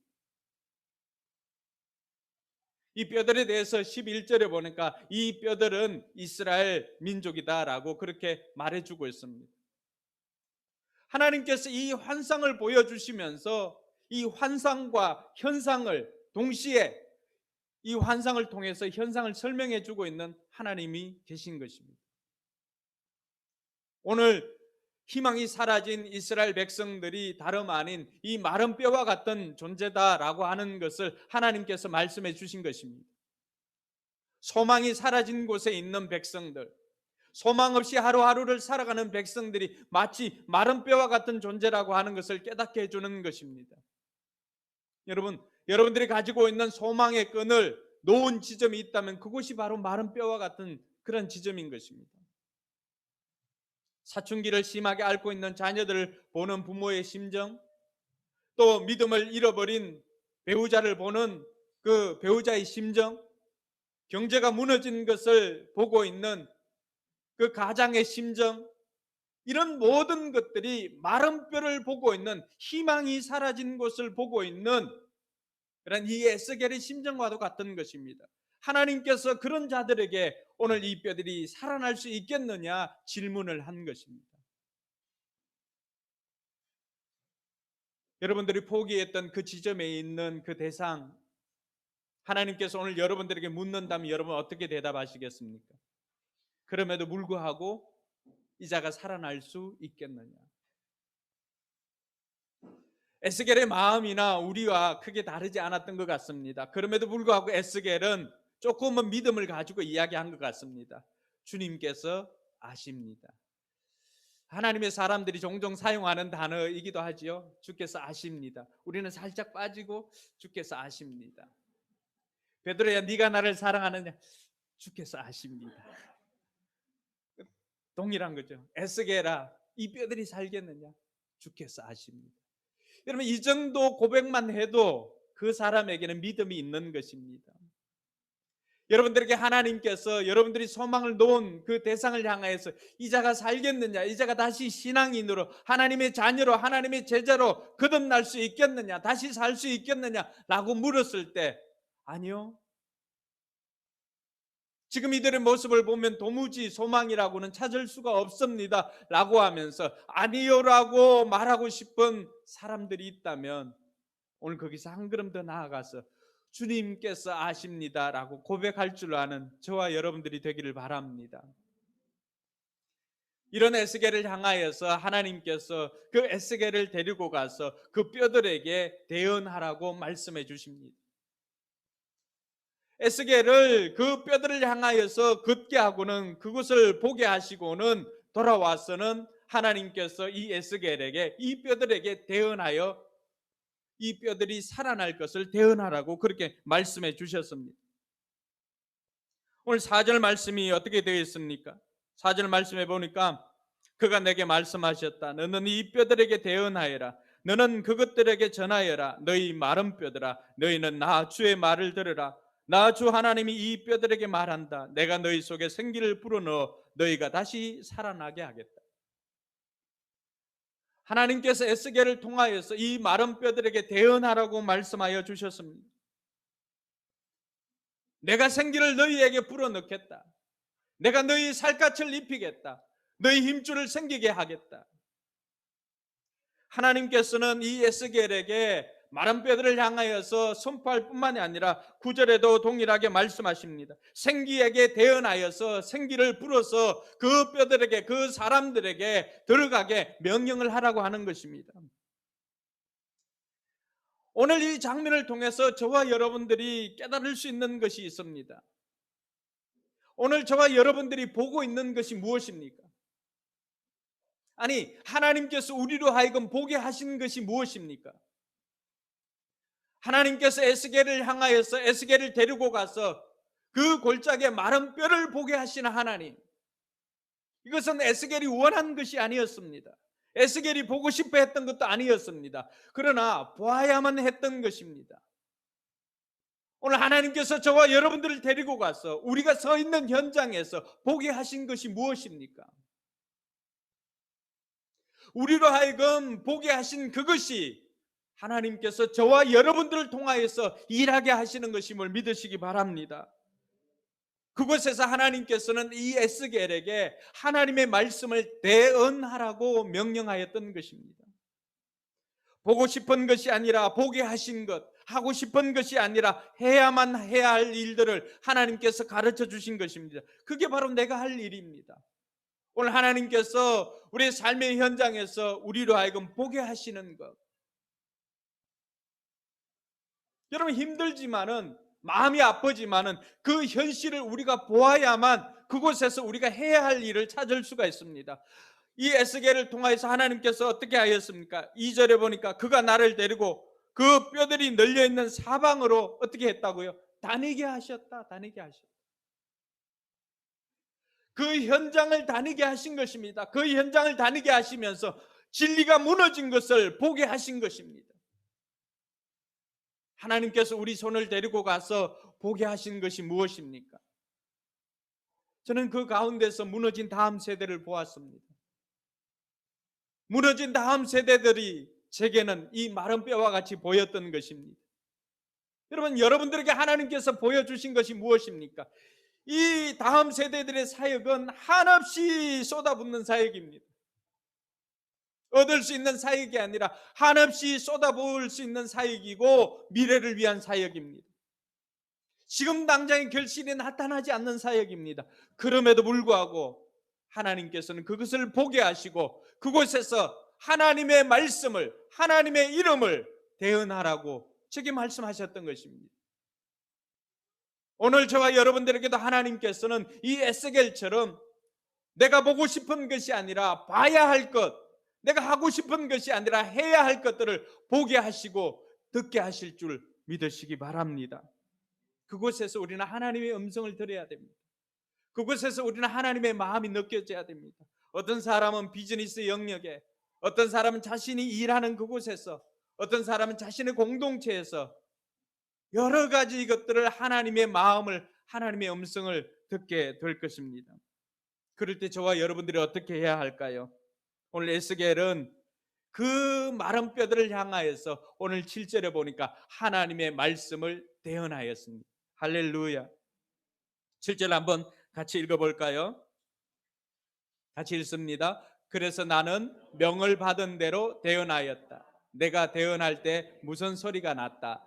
이 뼈들에 대해서 11절에 보니까 이 뼈들은 이스라엘 민족이다라고 그렇게 말해주고 있습니다. 하나님께서 이 환상을 보여주시면서 이 환상과 현상을 동시에 이 환상을 통해서 현상을 설명해 주고 있는 하나님이 계신 것입니다. 오늘 희망이 사라진 이스라엘 백성들이 다름 아닌 이 마른 뼈와 같은 존재다라고 하는 것을 하나님께서 말씀해 주신 것입니다. 소망이 사라진 곳에 있는 백성들, 소망 없이 하루하루를 살아가는 백성들이 마치 마른 뼈와 같은 존재라고 하는 것을 깨닫게 해주는 것입니다. 여러분들이 가지고 있는 소망의 끈을 놓은 지점이 있다면 그곳이 바로 마른 뼈와 같은 그런 지점인 것입니다. 사춘기를 심하게 앓고 있는 자녀들을 보는 부모의 심정, 또 믿음을 잃어버린 배우자를 보는 그 배우자의 심정, 경제가 무너진 것을 보고 있는 그 가장의 심정, 이런 모든 것들이 마른 뼈를 보고 있는, 희망이 사라진 곳을 보고 있는 그런 이 에스겔의 심정과도 같은 것입니다. 하나님께서 그런 자들에게 오늘 이 뼈들이 살아날 수 있겠느냐 질문을 한 것입니다. 여러분들이 포기했던 그 지점에 있는 그 대상, 하나님께서 오늘 여러분들에게 묻는다면 여러분 어떻게 대답하시겠습니까? 그럼에도 불구하고 이 자가 살아날 수 있겠느냐? 에스겔의 마음이나 우리와 크게 다르지 않았던 것 같습니다. 그럼에도 불구하고 에스겔은 조금은 믿음을 가지고 이야기한 것 같습니다. 주님께서 아십니다. 하나님의 사람들이 종종 사용하는 단어이기도 하지요. 주께서 아십니다. 우리는 살짝 빠지고 주께서 아십니다. 베드로야, 네가 나를 사랑하느냐? 주께서 아십니다. 동일한 거죠. 에스겔아, 이 뼈들이 살겠느냐? 주께서 아십니다. 여러분, 이 정도 고백만 해도 그 사람에게는 믿음이 있는 것입니다. 여러분들에게 하나님께서 여러분들이 소망을 놓은 그 대상을 향하여서 이 자가 살겠느냐, 이 자가 다시 신앙인으로, 하나님의 자녀로, 하나님의 제자로 거듭날 수 있겠느냐, 다시 살 수 있겠느냐 라고 물었을 때 아니요, 지금 이들의 모습을 보면 도무지 소망이라고는 찾을 수가 없습니다 라고 하면서 아니요라고 말하고 싶은 사람들이 있다면 오늘 거기서 한 걸음 더 나아가서 주님께서 아십니다 라고 고백할 줄 아는 저와 여러분들이 되기를 바랍니다. 이런 에스겔을 향하여서 하나님께서 그 에스겔을 데리고 가서 그 뼈들에게 대언하라고 말씀해 주십니다. 에스겔을 그 뼈들을 향하여서 걷게 하고는 그것을 보게 하시고는 돌아와서는 하나님께서 이 에스겔에게, 이 뼈들에게 대언하여 이 뼈들이 살아날 것을 대언하라고 그렇게 말씀해 주셨습니다. 오늘 4절 말씀이 어떻게 되어 있습니까? 4절 말씀해 보니까 그가 내게 말씀하셨다. 너는 이 뼈들에게 대언하여라. 너는 그것들에게 전하여라. 너희 마른 뼈들아, 너희는 나 주의 말을 들으라. 나 주 하나님이 이 뼈들에게 말한다. 내가 너희 속에 생기를 불어넣어 너희가 다시 살아나게 하겠다. 하나님께서 에스겔을 통하여서 이 마른 뼈들에게 대언하라고 말씀하여 주셨습니다. 내가 생기를 너희에게 불어넣겠다. 내가 너희 살갗을 입히겠다. 너희 힘줄을 생기게 하겠다. 하나님께서는 이 에스겔에게 마른 뼈들을 향하여서 선포할 뿐만이 아니라 9절에도 동일하게 말씀하십니다. 생기에게 대언하여서 생기를 불어서 그 뼈들에게, 그 사람들에게 들어가게 명령을 하라고 하는 것입니다. 오늘 이 장면을 통해서 저와 여러분들이 깨달을 수 있는 것이 있습니다. 오늘 저와 여러분들이 보고 있는 것이 무엇입니까? 아니, 하나님께서 우리로 하여금 보게 하신 것이 무엇입니까? 하나님께서 에스겔을 향하여서 에스겔을 데리고 가서 그 골짜기에 마른 뼈를 보게 하시는 하나님, 이것은 에스겔이 원한 것이 아니었습니다. 에스겔이 보고 싶어 했던 것도 아니었습니다. 그러나 보아야만 했던 것입니다. 오늘 하나님께서 저와 여러분들을 데리고 가서 우리가 서 있는 현장에서 보게 하신 것이 무엇입니까? 우리로 하여금 보게 하신 그것이 하나님께서 저와 여러분들을 통하여서 일하게 하시는 것임을 믿으시기 바랍니다. 그곳에서 하나님께서는 이 에스겔에게 하나님의 말씀을 대언하라고 명령하였던 것입니다. 보고 싶은 것이 아니라 보게 하신 것, 하고 싶은 것이 아니라 해야만 해야 할 일들을 하나님께서 가르쳐 주신 것입니다. 그게 바로 내가 할 일입니다. 오늘 하나님께서 우리의 삶의 현장에서 우리로 하여금 보게 하시는 것. 여러분 힘들지만은 마음이 아프지만은 그 현실을 우리가 보아야만 그곳에서 우리가 해야 할 일을 찾을 수가 있습니다. 이 에스겔을 통하여서 하나님께서 어떻게 하였습니까? 2절에 보니까 그가 나를 데리고 그 뼈들이 널려있는 사방으로 어떻게 했다고요? 다니게 하셨다. 다니게 하셨다. 그 현장을 다니게 하신 것입니다. 그 현장을 다니게 하시면서 진리가 무너진 것을 보게 하신 것입니다. 하나님께서 우리 손을 데리고 가서 보게 하신 것이 무엇입니까? 저는 그 가운데서 무너진 다음 세대를 보았습니다. 무너진 다음 세대들이 제게는 이 마른 뼈와 같이 보였던 것입니다. 여러분, 여러분들에게 하나님께서 보여주신 것이 무엇입니까? 이 다음 세대들의 사역은 한없이 쏟아붓는 사역입니다. 얻을 수 있는 사역이 아니라 한없이 쏟아부을 수 있는 사역이고 미래를 위한 사역입니다. 지금 당장의 결실이 나타나지 않는 사역입니다. 그럼에도 불구하고 하나님께서는 그것을 보게 하시고 그곳에서 하나님의 말씀을, 하나님의 이름을 대언하라고 제게 말씀하셨던 것입니다. 오늘 저와 여러분들에게도 하나님께서는 이 에스겔처럼 내가 보고 싶은 것이 아니라 봐야 할 것, 내가 하고 싶은 것이 아니라 해야 할 것들을 보게 하시고 듣게 하실 줄 믿으시기 바랍니다. 그곳에서 우리는 하나님의 음성을 들어야 됩니다. 그곳에서 우리는 하나님의 마음이 느껴져야 됩니다. 어떤 사람은 비즈니스 영역에, 어떤 사람은 자신이 일하는 그곳에서, 어떤 사람은 자신의 공동체에서 여러 가지 것들을 하나님의 마음을, 하나님의 음성을 듣게 될 것입니다. 그럴 때 저와 여러분들이 어떻게 해야 할까요? 오늘 에스겔은 그 마른 뼈들을 향하여서 오늘 7절에 보니까 하나님의 말씀을 대언하였습니다. 할렐루야. 7절 한번 같이 읽어볼까요? 같이 읽습니다. 그래서 나는 명을 받은 대로 대언하였다. 내가 대언할 때 무슨 소리가 났다.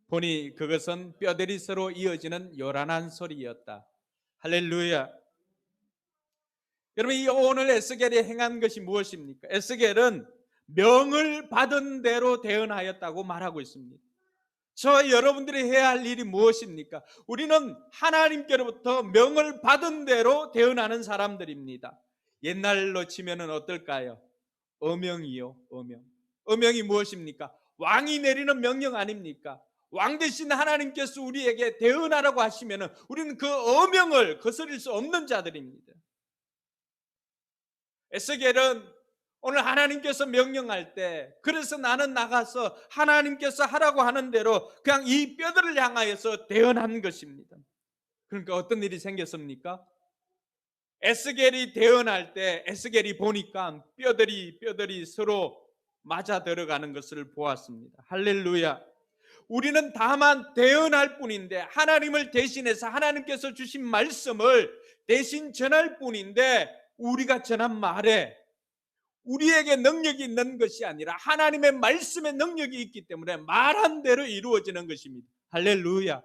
보니 그것은 뼈들이 서로 이어지는 요란한 소리였다. 할렐루야. 여러분, 이 오늘 에스겔이 행한 것이 무엇입니까? 에스겔은 명을 받은 대로 대언하였다고 말하고 있습니다. 저와 여러분들이 해야 할 일이 무엇입니까? 우리는 하나님께로부터 명을 받은 대로 대언하는 사람들입니다. 옛날로 치면은 어떨까요? 어명이요, 어명. 어명이 무엇입니까? 왕이 내리는 명령 아닙니까? 왕 대신 하나님께서 우리에게 대언하라고 하시면은 우리는 그 어명을 거스릴 수 없는 자들입니다. 에스겔은 오늘 하나님께서 명령할 때, 그래서 나는 나가서 하나님께서 하라고 하는 대로 그냥 이 뼈들을 향하여서 대언한 것입니다. 그러니까 어떤 일이 생겼습니까? 에스겔이 대언할 때 에스겔이 보니까 뼈들이 서로 맞아 들어가는 것을 보았습니다. 할렐루야. 우리는 다만 대언할 뿐인데, 하나님을 대신해서 하나님께서 주신 말씀을 대신 전할 뿐인데, 우리가 전한 말에 우리에게 능력이 있는 것이 아니라 하나님의 말씀에 능력이 있기 때문에 말한 대로 이루어지는 것입니다. 할렐루야.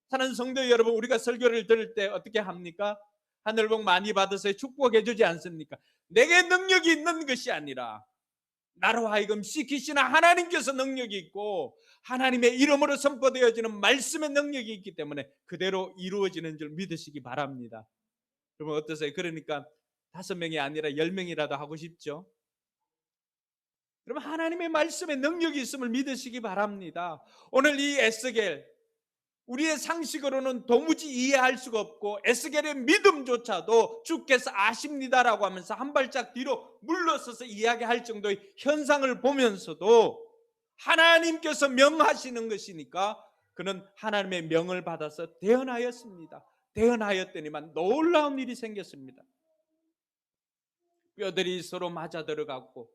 사는 성도 여러분, 우리가 설교를 들을 때 어떻게 합니까? 하늘 복 많이 받으세요 축복해 주지 않습니까? 내게 능력이 있는 것이 아니라 나로 하여금 시키시는 하나님께서 능력이 있고 하나님의 이름으로 선포되어지는 말씀의 능력이 있기 때문에 그대로 이루어지는 줄 믿으시기 바랍니다. 여러분 어떠세요? 그러니까 5명이 아니라 10명이라도 하고 싶죠? 여러분 하나님의 말씀에 능력이 있음을 믿으시기 바랍니다. 오늘 이 에스겔, 우리의 상식으로는 도무지 이해할 수가 없고 에스겔의 믿음조차도 주께서 아십니다라고 하면서 한 발짝 뒤로 물러서서 이야기할 정도의 현상을 보면서도 하나님께서 명하시는 것이니까 그는 하나님의 명을 받아서 대언하였습니다. 대언하였더니만 놀라운 일이 생겼습니다. 뼈들이 서로 맞아 들어갔고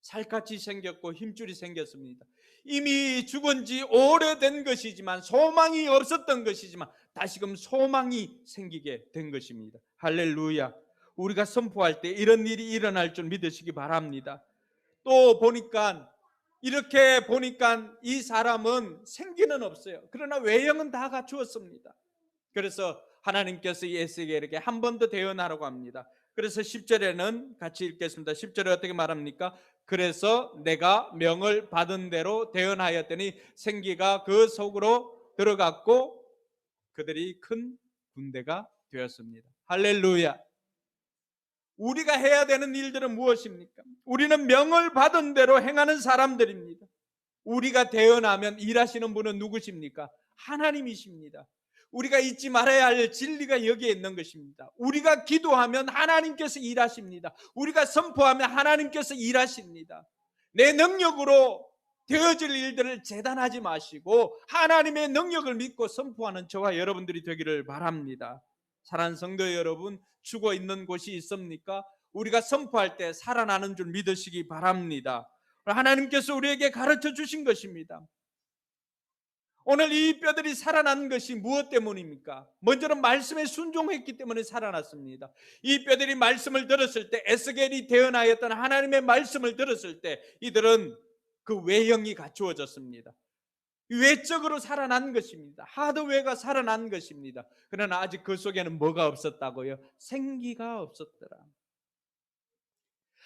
살갗이 생겼고 힘줄이 생겼습니다. 이미 죽은 지 오래된 것이지만, 소망이 없었던 것이지만 다시금 소망이 생기게 된 것입니다. 할렐루야. 우리가 선포할 때 이런 일이 일어날 줄 믿으시기 바랍니다. 또 보니까 이렇게 보니까 이 사람은 생기는 없어요. 그러나 외형은 다 갖추었습니다. 그래서 하나님께서 이 에스겔에게 한 번 더 대언하라고 합니다. 그래서 10절에는 같이 읽겠습니다. 10절에 어떻게 말합니까? 그래서 내가 명을 받은 대로 대언하였더니 생기가 그 속으로 들어갔고 그들이 큰 군대가 되었습니다. 할렐루야. 우리가 해야 되는 일들은 무엇입니까? 우리는 명을 받은 대로 행하는 사람들입니다. 우리가 대언하면 일하시는 분은 누구십니까? 하나님이십니다. 우리가 잊지 말아야 할 진리가 여기에 있는 것입니다. 우리가 기도하면 하나님께서 일하십니다. 우리가 선포하면 하나님께서 일하십니다. 내 능력으로 되어질 일들을 재단하지 마시고 하나님의 능력을 믿고 선포하는 저와 여러분들이 되기를 바랍니다. 사랑하는 성도 여러분, 죽어 있는 곳이 있습니까? 우리가 선포할 때 살아나는 줄 믿으시기 바랍니다. 하나님께서 우리에게 가르쳐 주신 것입니다. 오늘 이 뼈들이 살아난 것이 무엇 때문입니까? 먼저는 말씀에 순종했기 때문에 살아났습니다. 이 뼈들이 말씀을 들었을 때, 에스겔이 대언하였던 하나님의 말씀을 들었을 때 이들은 그 외형이 갖추어졌습니다. 외적으로 살아난 것입니다. 하드웨어가 살아난 것입니다. 그러나 아직 그 속에는 뭐가 없었다고요? 생기가 없었더라.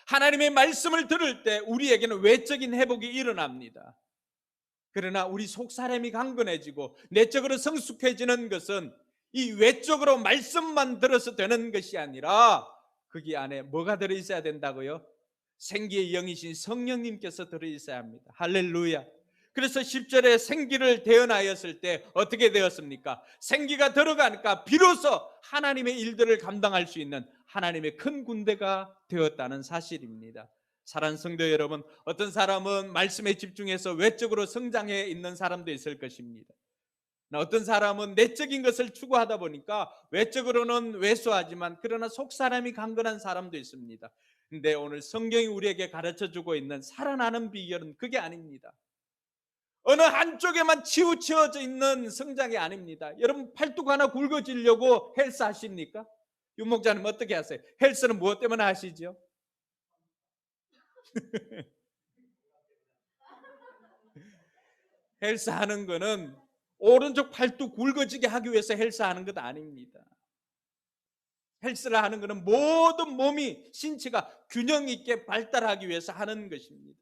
하나님의 말씀을 들을 때 우리에게는 외적인 회복이 일어납니다. 그러나 우리 속사람이 강건해지고 내적으로 성숙해지는 것은 이 외적으로 말씀만 들어서 되는 것이 아니라 거기 안에 뭐가 들어있어야 된다고요? 생기의 영이신 성령님께서 들어있어야 합니다. 할렐루야. 그래서 10절에 생기를 대언하였을 때 어떻게 되었습니까? 생기가 들어가니까 비로소 하나님의 일들을 감당할 수 있는 하나님의 큰 군대가 되었다는 사실입니다. 사랑하는 성도 여러분, 어떤 사람은 말씀에 집중해서 외적으로 성장해 있는 사람도 있을 것입니다. 어떤 사람은 내적인 것을 추구하다 보니까 외적으로는 왜소하지만 그러나 속사람이 강건한 사람도 있습니다. 근데 오늘 성경이 우리에게 가르쳐주고 있는 살아나는 비결은 그게 아닙니다. 어느 한쪽에만 치우쳐져 있는 성장이 아닙니다. 여러분 팔뚝 하나 굵어지려고 헬스 하십니까? 윤 목사님 어떻게 하세요? 헬스는 무엇 때문에 하시죠? 헬스하는 거는 오른쪽 팔뚝 굵어지게 하기 위해서 헬스하는 것 아닙니다. 헬스를 하는 것은 모든 몸이 신체가 균형 있게 발달하기 위해서 하는 것입니다.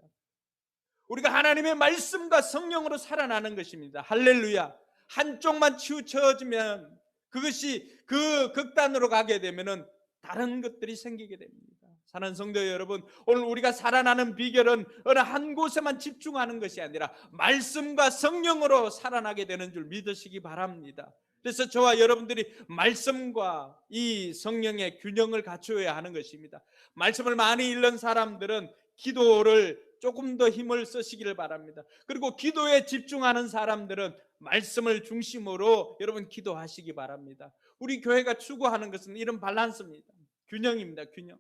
우리가 하나님의 말씀과 성령으로 살아나는 것입니다. 할렐루야. 한쪽만 치우쳐지면 그것이 그 극단으로 가게 되면은 다른 것들이 생기게 됩니다. 사랑하는 성도 여러분, 오늘 우리가 살아나는 비결은 어느 한 곳에만 집중하는 것이 아니라 말씀과 성령으로 살아나게 되는 줄 믿으시기 바랍니다. 그래서 저와 여러분들이 말씀과 이 성령의 균형을 갖추어야 하는 것입니다. 말씀을 많이 읽는 사람들은 기도를 조금 더 힘을 쓰시기를 바랍니다. 그리고 기도에 집중하는 사람들은 말씀을 중심으로 여러분 기도하시기 바랍니다. 우리 교회가 추구하는 것은 이런 밸런스입니다. 균형입니다. 균형.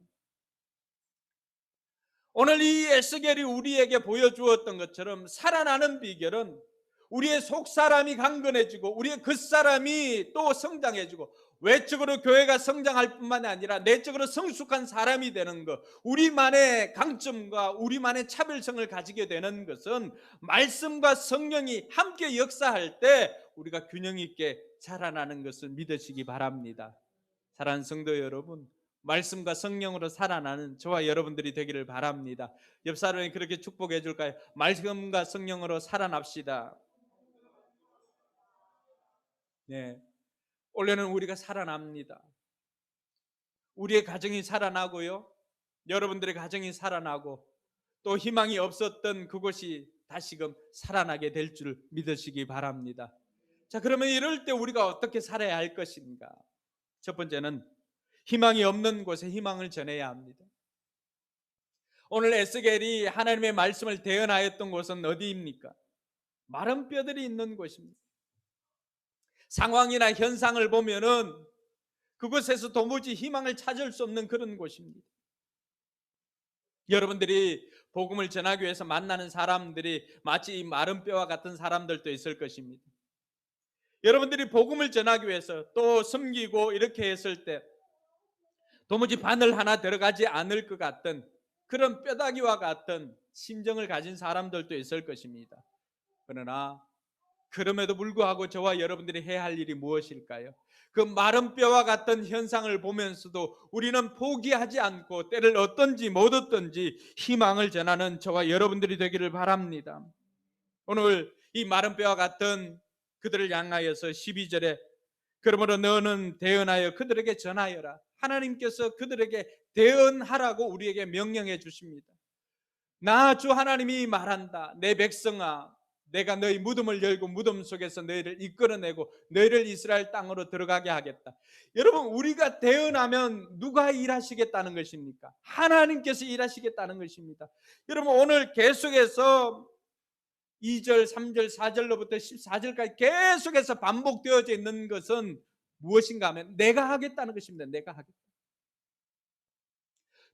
오늘 이 에스겔이 우리에게 보여주었던 것처럼 살아나는 비결은 우리의 속사람이 강건해지고 우리의 겉사람이 또 성장해지고 외적으로 교회가 성장할 뿐만 아니라 내적으로 성숙한 사람이 되는 것, 우리만의 강점과 우리만의 차별성을 가지게 되는 것은 말씀과 성령이 함께 역사할 때 우리가 균형 있게 자라나는 것을 믿으시기 바랍니다. 사랑하는 성도 여러분, 말씀과 성령으로 살아나는 저와 여러분들이 되기를 바랍니다. 옆 사람이 그렇게 축복해 줄까요? 말씀과 성령으로 살아납시다. 네, 올해는 우리가 살아납니다. 우리의 가정이 살아나고요, 여러분들의 가정이 살아나고 또 희망이 없었던 그곳이 다시금 살아나게 될 줄 믿으시기 바랍니다. 자, 그러면 이럴 때 우리가 어떻게 살아야 할 것인가? 첫 번째는 희망이 없는 곳에 희망을 전해야 합니다. 오늘 에스겔이 하나님의 말씀을 대언하였던 곳은 어디입니까? 마른 뼈들이 있는 곳입니다. 상황이나 현상을 보면은 그곳에서 도무지 희망을 찾을 수 없는 그런 곳입니다. 여러분들이 복음을 전하기 위해서 만나는 사람들이 마치 이 마른 뼈와 같은 사람들도 있을 것입니다. 여러분들이 복음을 전하기 위해서 또 섬기고 이렇게 했을 때 도무지 바늘 하나 들어가지 않을 것 같은 그런 뼈다귀와 같은 심정을 가진 사람들도 있을 것입니다. 그러나 그럼에도 불구하고 저와 여러분들이 해야 할 일이 무엇일까요? 그 마른 뼈와 같은 현상을 보면서도 우리는 포기하지 않고 때를 얻든지 못 얻든지 희망을 전하는 저와 여러분들이 되기를 바랍니다. 오늘 이 마른 뼈와 같은 그들을 향하여서 12절에 그러므로 너는 대언하여 그들에게 전하여라. 하나님께서 그들에게 대언하라고 우리에게 명령해 주십니다. 나 주 하나님이 말한다. 내 백성아, 내가 너희 무덤을 열고 무덤 속에서 너희를 이끌어내고 너희를 이스라엘 땅으로 들어가게 하겠다. 여러분, 우리가 대언하면 누가 일하시겠다는 것입니까? 하나님께서 일하시겠다는 것입니다. 여러분, 오늘 계속해서 2절, 3절, 4절로부터 14절까지 계속해서 반복되어져 있는 것은 무엇인가 하면 내가 하겠다는 것입니다. 내가 하겠다.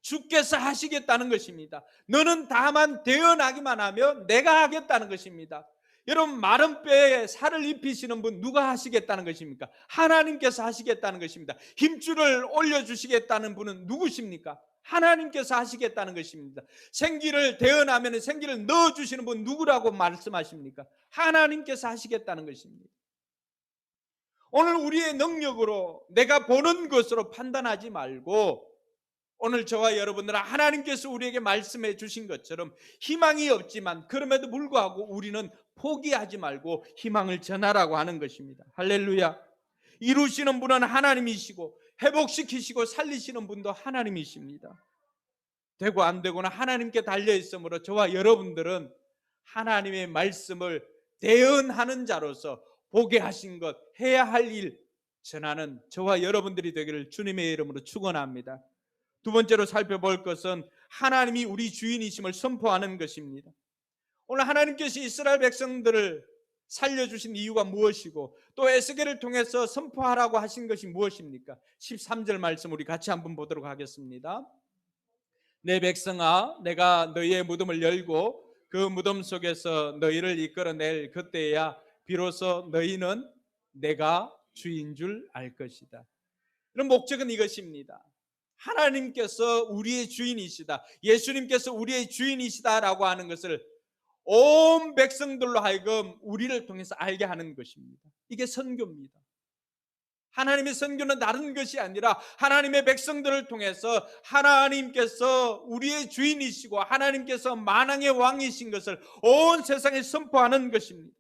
주께서 하시겠다는 것입니다. 너는 다만 대언하기만 하면 내가 하겠다는 것입니다. 여러분, 마른 뼈에 살을 입히시는 분 누가 하시겠다는 것입니까? 하나님께서 하시겠다는 것입니다. 힘줄을 올려주시겠다는 분은 누구십니까? 하나님께서 하시겠다는 것입니다. 생기를 대언하면 생기를 넣어주시는 분 누구라고 말씀하십니까? 하나님께서 하시겠다는 것입니다. 오늘 우리의 능력으로 내가 보는 것으로 판단하지 말고 오늘 저와 여러분들은 하나님께서 우리에게 말씀해 주신 것처럼 희망이 없지만 그럼에도 불구하고 우리는 포기하지 말고 희망을 전하라고 하는 것입니다. 할렐루야. 이루시는 분은 하나님이시고 회복시키시고 살리시는 분도 하나님이십니다. 되고 안 되고는 하나님께 달려있으므로 저와 여러분들은 하나님의 말씀을 대언하는 자로서 보게 하신 것, 해야 할 일 전하는 저와 여러분들이 되기를 주님의 이름으로 축원합니다. 두 번째로 살펴볼 것은 하나님이 우리 주인이심을 선포하는 것입니다. 오늘 하나님께서 이스라엘 백성들을 살려주신 이유가 무엇이고 또 에스겔을 통해서 선포하라고 하신 것이 무엇입니까? 13절 말씀 우리 같이 한번 보도록 하겠습니다. 내 백성아, 내가 너희의 무덤을 열고 그 무덤 속에서 너희를 이끌어낼 그때야 비로소 너희는 내가 주인 줄 알 것이다. 이런 목적은 이것입니다. 하나님께서 우리의 주인이시다, 예수님께서 우리의 주인이시다라고 하는 것을 온 백성들로 하여금 우리를 통해서 알게 하는 것입니다. 이게 선교입니다. 하나님의 선교는 다른 것이 아니라 하나님의 백성들을 통해서 하나님께서 우리의 주인이시고 하나님께서 만왕의 왕이신 것을 온 세상에 선포하는 것입니다.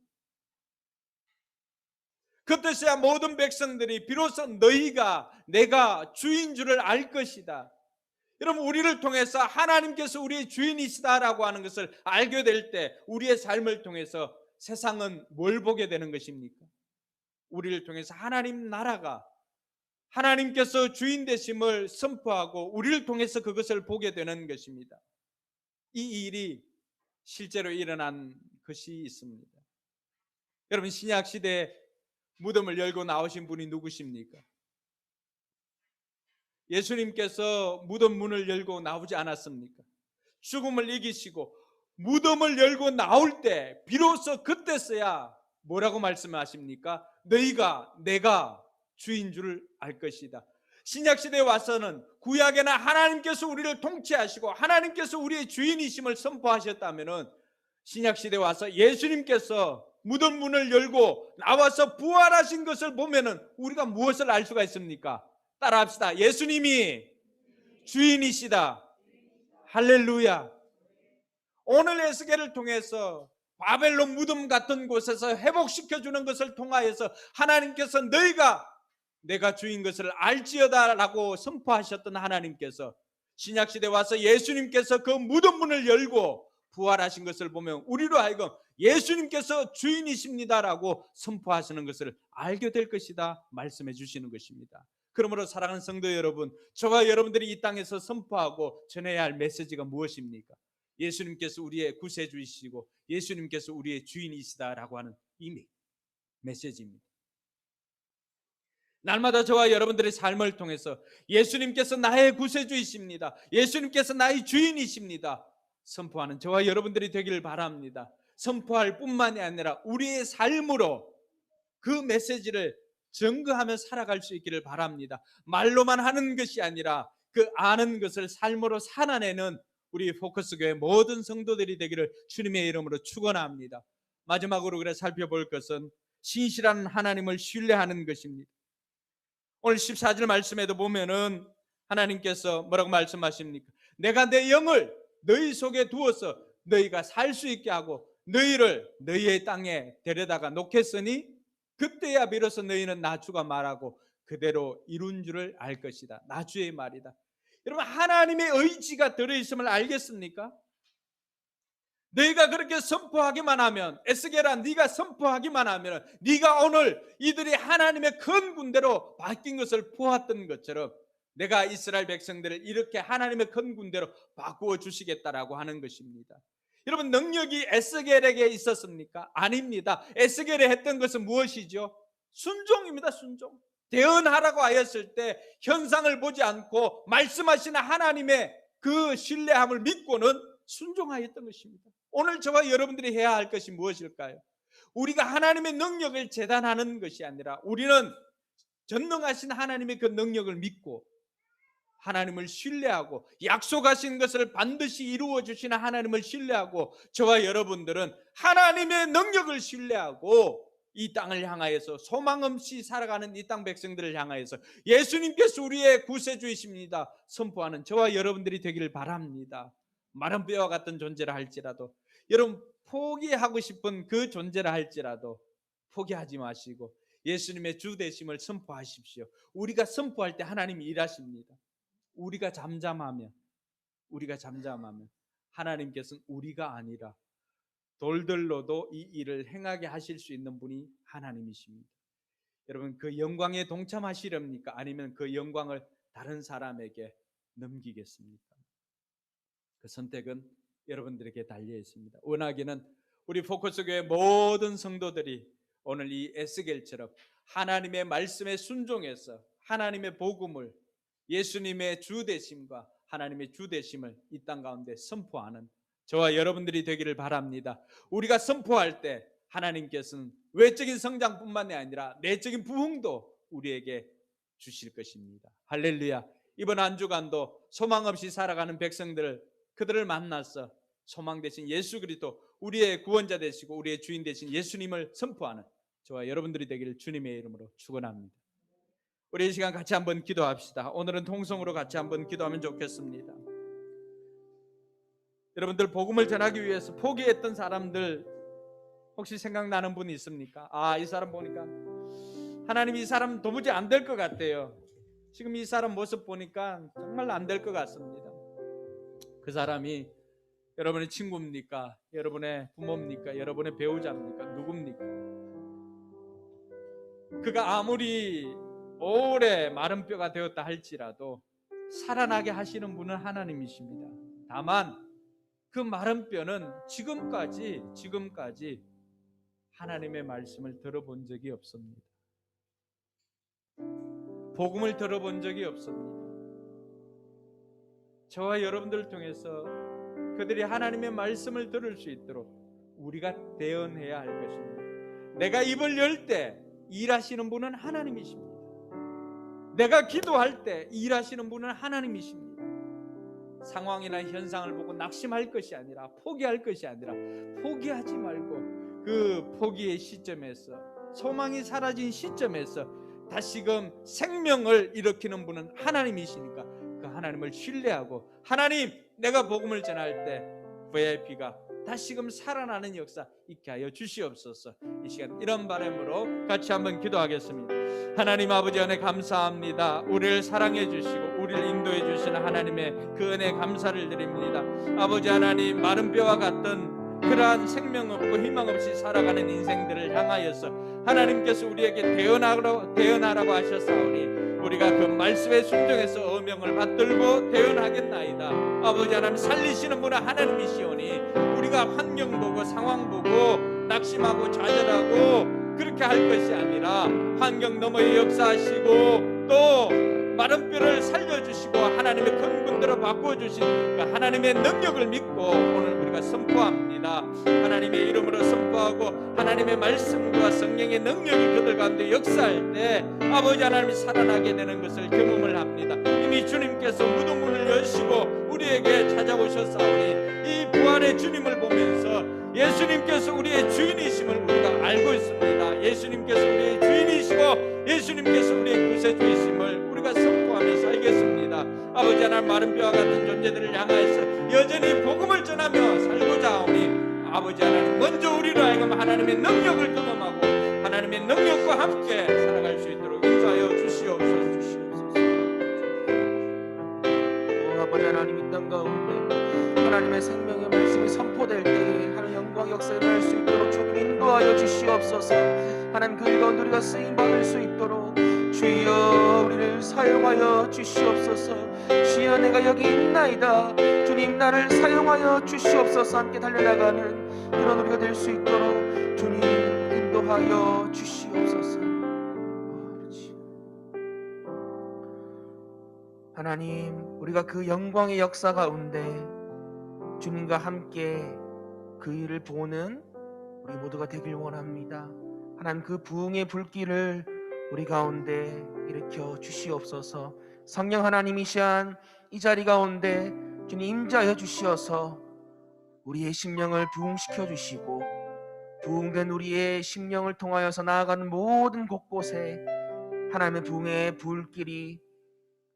그 뜻이야 모든 백성들이 비로소 너희가 내가 주인 줄을 알 것이다. 여러분, 우리를 통해서 하나님께서 우리의 주인이시다라고 하는 것을 알게 될 때 우리의 삶을 통해서 세상은 뭘 보게 되는 것입니까? 우리를 통해서 하나님 나라가 하나님께서 주인 되심을 선포하고 우리를 통해서 그것을 보게 되는 것입니다. 이 일이 실제로 일어난 것이 있습니다. 여러분, 신약 시대에 무덤을 열고 나오신 분이 누구십니까? 예수님께서 무덤 문을 열고 나오지 않았습니까? 죽음을 이기시고 무덤을 열고 나올 때 비로소 그때서야 뭐라고 말씀하십니까? 너희가 내가 주인 줄 알 것이다. 신약시대에 와서는 구약에는 하나님께서 우리를 통치하시고 하나님께서 우리의 주인이심을 선포하셨다면 신약시대에 와서 예수님께서 무덤 문을 열고 나와서 부활하신 것을 보면은 우리가 무엇을 알 수가 있습니까? 따라합시다. 예수님이 주인이시다. 할렐루야. 오늘 에스겔을 통해서 바벨론 무덤 같은 곳에서 회복시켜주는 것을 통하여서 하나님께서 너희가 내가 주인 것을 알지어다 라고 선포하셨던 하나님께서 신약시대에 와서 예수님께서 그 무덤 문을 열고 부활하신 것을 보면 우리로 하여금 예수님께서 주인이십니다라고 선포하시는 것을 알게 될 것이다 말씀해 주시는 것입니다. 그러므로 사랑하는 성도 여러분, 저와 여러분들이 이 땅에서 선포하고 전해야 할 메시지가 무엇입니까? 예수님께서 우리의 구세주이시고 예수님께서 우리의 주인이시다라고 하는 이 메시지입니다. 날마다 저와 여러분들의 삶을 통해서 예수님께서 나의 구세주이십니다, 예수님께서 나의 주인이십니다 선포하는 저와 여러분들이 되기를 바랍니다. 선포할 뿐만이 아니라 우리의 삶으로 그 메시지를 증거하며 살아갈 수 있기를 바랍니다. 말로만 하는 것이 아니라 그 아는 것을 삶으로 살아내는 우리 포커스교회 모든 성도들이 되기를 주님의 이름으로 축원합니다. 마지막으로 그래 살펴볼 것은 신실한 하나님을 신뢰하는 것입니다. 오늘 14절 말씀에도 보면은 하나님께서 뭐라고 말씀하십니까? 내가 내 영을 너희 속에 두어서 너희가 살 수 있게 하고 너희를 너희의 땅에 데려다가 놓겠으니 그때야 비로소 너희는 나주가 말하고 그대로 이룬 줄을 알 것이다. 나주의 말이다. 여러분, 하나님의 의지가 들어있음을 알겠습니까? 너희가 그렇게 선포하기만 하면, 에스겔아 네가 선포하기만 하면, 네가 오늘 이들이 하나님의 큰 군대로 바뀐 것을 보았던 것처럼 내가 이스라엘 백성들을 이렇게 하나님의 큰 군대로 바꾸어 주시겠다라고 하는 것입니다. 여러분, 능력이 에스겔에게 있었습니까? 아닙니다. 에스겔이 했던 것은 무엇이죠? 순종입니다. 순종. 대언하라고 하였을 때 현상을 보지 않고 말씀하시는 하나님의 그 신뢰함을 믿고는 순종하였던 것입니다. 오늘 저와 여러분들이 해야 할 것이 무엇일까요? 우리가 하나님의 능력을 재단하는 것이 아니라 우리는 전능하신 하나님의 그 능력을 믿고 하나님을 신뢰하고 약속하신 것을 반드시 이루어 주시는 하나님을 신뢰하고 저와 여러분들은 하나님의 능력을 신뢰하고 이 땅을 향하여서 소망 없이 살아가는 이 땅 백성들을 향하여서 예수님께서 우리의 구세주이십니다 선포하는 저와 여러분들이 되기를 바랍니다. 마른 뼈와 같은 존재라 할지라도, 여러분 포기하고 싶은 그 존재라 할지라도 포기하지 마시고 예수님의 주 되심을 선포하십시오. 우리가 선포할 때 하나님이 일하십니다. 우리가 잠잠하면 하나님께서는 우리가 아니라 돌들로도 이 일을 행하게 하실 수 있는 분이 하나님이십니다. 여러분, 그 영광에 동참하시렵니까? 아니면 그 영광을 다른 사람에게 넘기겠습니까? 그 선택은 여러분들에게 달려 있습니다. 원하기는 우리 포커스교회 모든 성도들이 오늘 이 에스겔처럼 하나님의 말씀에 순종해서 하나님의 복음을, 예수님의 주 되심과 하나님의 주 되심을 이 땅 가운데 선포하는 저와 여러분들이 되기를 바랍니다. 우리가 선포할 때 하나님께서는 외적인 성장뿐만이 아니라 내적인 부흥도 우리에게 주실 것입니다. 할렐루야. 이번 한 주간도 소망 없이 살아가는 백성들, 그들을 만나서 소망 되신 예수 그리스도, 우리의 구원자 되시고 우리의 주인 되신 예수님을 선포하는 저와 여러분들이 되기를 주님의 이름으로 축원합니다. 우리 이 시간 같이 한번 기도합시다. 오늘은 통성으로 같이 한번 기도하면 좋겠습니다. 여러분들, 복음을 전하기 위해서 포기했던 사람들 혹시 생각나는 분이 있습니까? 이 사람 보니까 하나님, 이 사람 도무지 안 될 것 같아요. 지금 이 사람 모습 보니까 정말 안 될 것 같습니다. 그 사람이 여러분의 친구입니까? 여러분의 부모입니까? 여러분의 배우자입니까? 누굽니까? 그가 아무리 오래 마른 뼈가 되었다 할지라도 살아나게 하시는 분은 하나님이십니다. 다만 그 마른 뼈는 지금까지 하나님의 말씀을 들어본 적이 없습니다. 복음을 들어본 적이 없습니다. 저와 여러분들을 통해서 그들이 하나님의 말씀을 들을 수 있도록 우리가 대언해야 할 것입니다. 내가 입을 열 때 일하시는 분은 하나님이십니다. 내가 기도할 때 일하시는 분은 하나님이십니다. 상황이나 현상을 보고 낙심할 것이 아니라, 포기할 것이 아니라, 포기하지 말고 그 포기의 시점에서, 소망이 사라진 시점에서 다시금 생명을 일으키는 분은 하나님이시니까 그 하나님을 신뢰하고, 하나님, 내가 복음을 전할 때 VIP가 다시금 살아나는 역사 있게 하여 주시옵소서. 이 시간 이런 바람으로 같이 한번 기도하겠습니다. 하나님 아버지, 은혜 감사합니다. 우리를 사랑해 주시고 우리를 인도해 주시는 하나님의 그 은혜 감사를 드립니다. 아버지 하나님, 마른 뼈와 같던 그러한 생명 없고 희망 없이 살아가는 인생들을 향하여서 하나님께서 우리에게 대언하라고 하셨사오니 우리가 그 말씀에 순종해서 어명을 받들고 대언하겠나이다. 아버지 하나님, 살리시는 분은 하나님이시오니 우리가 환경 보고 상황 보고 낙심하고 좌절하고 그렇게 할 것이 아니라 환경 너머에 역사하시고 또 마른 뼈를 살려주시고 하나님의 큰 분들로 바꿔주신 그 하나님의 능력을 믿고 오늘 우리가 선포합니다. 하나님의 이름으로 선포하고 하나님의 말씀과 성령의 능력이 그들 가운데 역사할 때 아버지 하나님이 살아나게 되는 것을 경험을 합니다. 이미 주님께서 무덤문을 여시고 우리에게 찾아오셨사오니 이 부활의 주님을 보면서 예수님께서 우리의 주인이심을 우리가 알고 있습니다. 예수님께서 우리의 주인이시고 예수님께서 우리의 구세주이심을 우리가 선포하며 살겠습니다. 아버지 하나님, 마른 뼈와 같은 존재들을 향하여서 여전히 복음을 전하며 살고자 하오니 아버지 하나님, 먼저 우리로 하여금 하나님의 능력을 경험하고 하나님의 능력과 함께 살아갈 수 있도록 인도하여 주시옵소서. 아버지 하나님, 이 땅 가운데 하나님의 생명의 말씀이 선포될 때에 하나님 영광 역사를 할 수 있도록 주님 인도하여 주시옵소서. 하나님, 그 일 가운데 우리가 쓰임 받을 수 있도록 주여 우리를 사용하여 주시옵소서. 주여 내가 여기 있나이다. 주님 나를 사용하여 주시옵소서. 함께 달려나가는 그런 우리가 될 수 있도록 주님 인도하여 주시옵소서. 하나님, 우리가 그 영광의 역사 가운데 주님과 함께 그 일을 보는 우리 모두가 되길 원합니다. 하나님, 그 부흥의 불길을 우리 가운데 일으켜 주시옵소서. 성령 하나님이시한 이 자리 가운데 주님 임재하여 주시어서 우리의 심령을 부흥시켜 주시고 부흥된 우리의 심령을 통하여서 나아가는 모든 곳곳에 하나님의 부흥의 불길이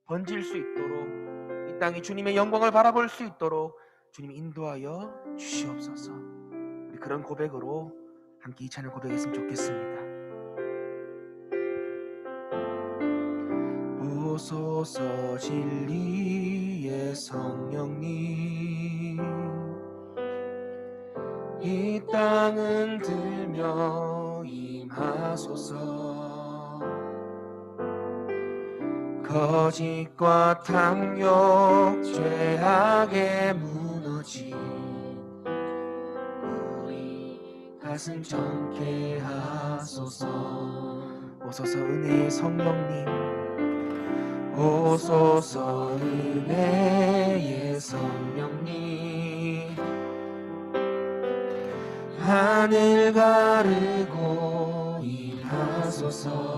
번질 수 있도록, 이 땅이 주님의 영광을 바라볼 수 있도록 주님 인도하여 주시옵소서. 우리 그런 고백으로 함께 이 찬양 고백했으면 좋겠습니다. 오소서 진리의 성령님, 이 땅은 들며 임하소서. 거짓과 탐욕 죄악에 무너진 우리 가슴 정케 하소서. 오소서 은혜의 성령님, 오소서 은혜의 성령님, 하늘 가르고 임하소서.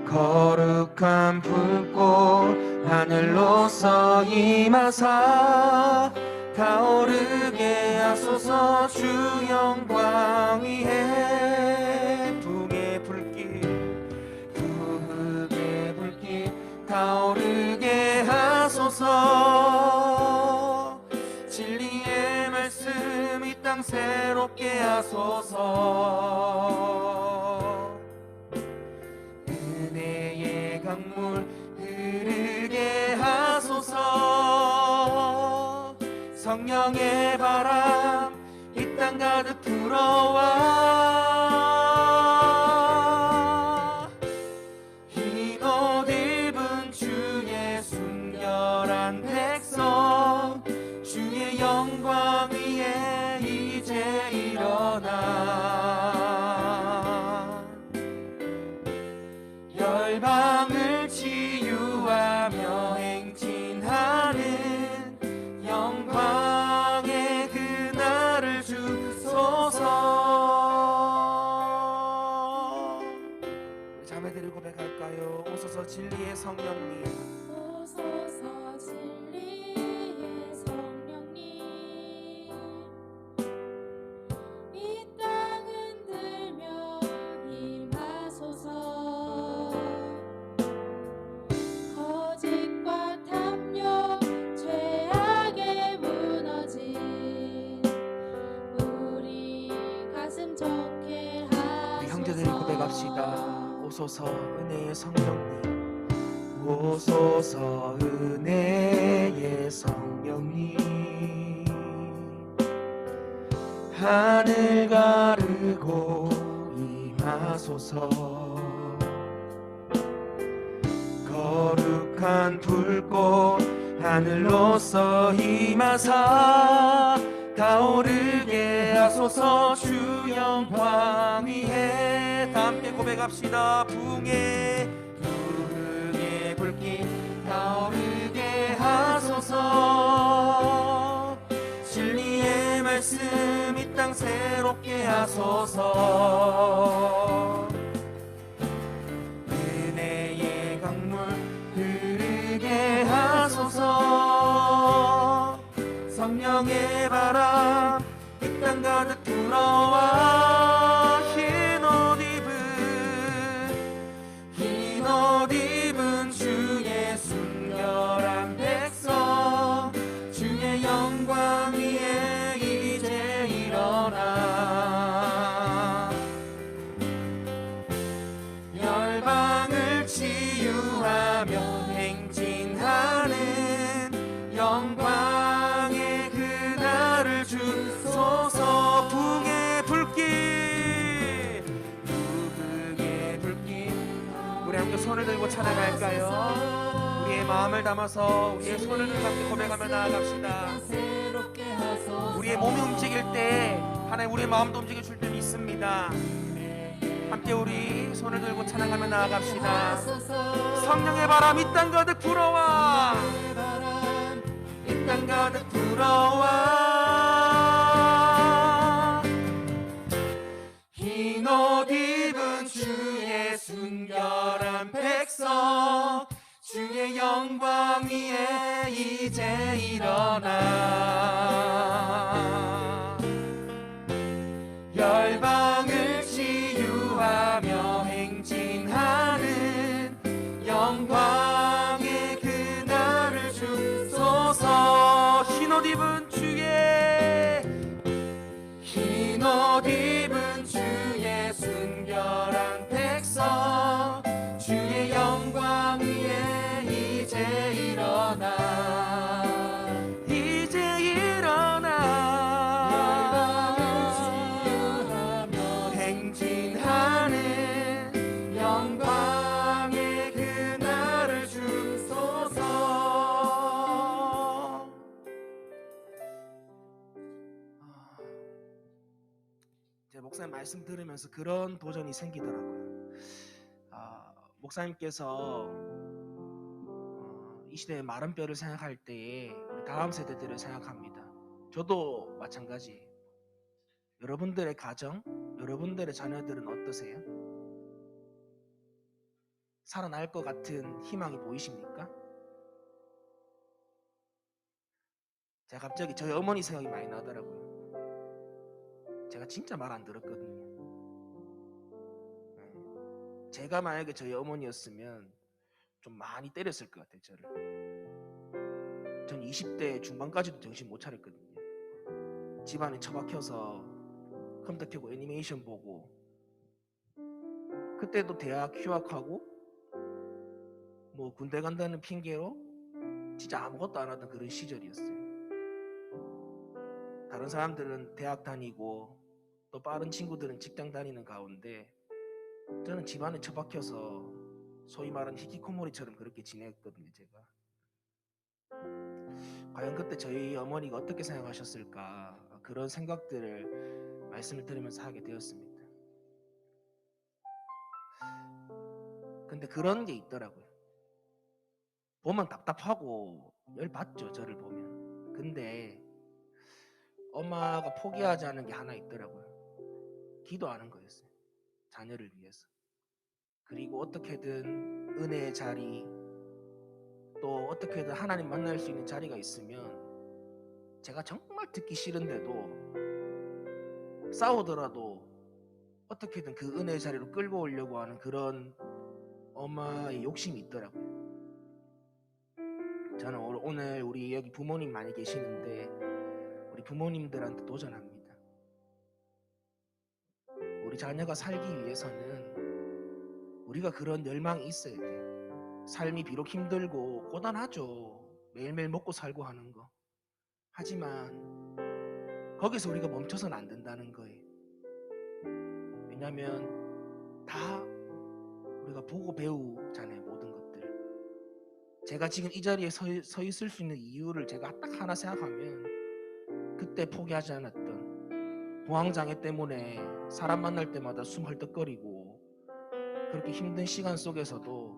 거룩한 불꽃 하늘로서 임하사 타오르게 하소서. 주 영광 위에 부흥의 불길, 부흥의 불길 타오르게 하소서. 진리의 말씀 이 땅 새롭게 하소서. 은혜의 강물 흐르게 하소서. 성령의 바람 이 땅 가득 불어와 흰옷 입은 주의 순결한 백성, 주의 영광 위에 이제 일어나 열방을 치유하며 행진하는 영광의 그날을 주소서. 자매들이 고백할까요? 오소서 진리의 성령님, 오소서 진리의 성령님, 이 땅은 들며 임하소서. 거짓과 탐욕 죄악에 무너진 우리 가슴 정케 하소서. 우리 형제들이 고백합시다. 오소서 은혜의 성령님, 오소서 은혜의 성령님, 하늘 가르고 임하소서. 거룩한 불꽃 하늘로서 임하사 타오르게 하소서. 주 영광 위에 다 함께 고백합시다. 부흥의 불길 타오르게 하소서. 진리의 말씀 이 땅 새롭게 하소서. 은혜의 강물 흐르게 하소서. 성령의 부러워 흰 옷 입은 주의 순결한 백성 주의 영광 위에 이제 일어나 열방을 치유하며 행진하는 영광의 그날을 주소서. 부흥의 불길 부흥의 불길. 우리 함께 손을 들고 찬양할까요? 우리의 마음을 담아서 우리의 손을 들고 함께 고백하며 나아갑시다. 우리의 몸이 움직일 때 하나님 우리의 마음도 움직여 줄 때 믿습니다. 함께 우리 손을 들고 찬양하며 나아갑시다. 성령의 바람 이 땅 가득 불어와 이 땅 가득 불어와 흰 옷 입은 주의 순결한 백성 주의 영광 위에 이제 일어나 열방을 치유하며 행진하는 영광의 그날을 주소서. 흰 옷 입은 주의 순결한 백성 주의 영광 위에 이제 일어나 행진하는 영광의 그날을 주소서. 제 목사님 말씀 들으면서 그런 도전이 생기더라고요. 목사님께서 이 시대의 마른 뼈를 생각할 때에 우리 다음 세대들을 생각합니다. 저도 마찬가지. 여러분들의 가정, 여러분들의 자녀들은 어떠세요? 살아날 것 같은 희망이 보이십니까? 제가 갑자기 저희 어머니 생각이 많이 나더라고요. 제가 진짜 말 안 들었거든요. 제가 만약에 저희 어머니였으면 좀 많이 때렸을 것 같아요, 저를. 전 20대 중반까지도 정신 못 차렸거든요. 집안에 처박혀서 컴퓨터 켜고 애니메이션 보고, 그때도 대학 휴학하고 뭐 군대 간다는 핑계로 진짜 아무것도 안 하던 그런 시절이었어요. 다른 사람들은 대학 다니고 또 빠른 친구들은 직장 다니는 가운데 저는 집안에 처박혀서 소위 말하는 히키코모리처럼 그렇게 지냈거든요. 제가 과연 그때 저희 어머니가 어떻게 생각하셨을까, 그런 생각들을 말씀을 들으면서 하게 되었습니다. 근데 그런 게 있더라고요. 보면 답답하고 열받죠, 저를 보면. 근데 엄마가 포기하지 않은 게 하나 있더라고요. 기도하는 거였어요. 자녀를 위해서. 그리고 어떻게든 은혜의 자리, 또 어떻게든 하나님 만날 수 있는 자리가 있으면 제가 정말 듣기 싫은데도 싸우더라도 어떻게든 그 은혜의 자리로 끌고 오려고 하는 그런 엄마의 욕심이 있더라고요. 저는 오늘 우리 여기 부모님 많이 계시는데 우리 부모님들한테 도전합니다. 우리 자녀가 살기 위해서는 우리가 그런 열망이 있어야 돼요. 삶이 비록 힘들고 고단하죠. 매일매일 먹고 살고 하는 거. 하지만 거기서 우리가 멈춰서는 안 된다는 거예요. 왜냐하면 다 우리가 보고 배우잖아요, 모든 것들. 제가 지금 이 자리에 서 있을 수 있는 이유를 제가 딱 하나 생각하면, 그때 포기하지 않았던 공황장애 때문에 사람 만날 때마다 숨 헐떡거리고 그렇게 힘든 시간 속에서도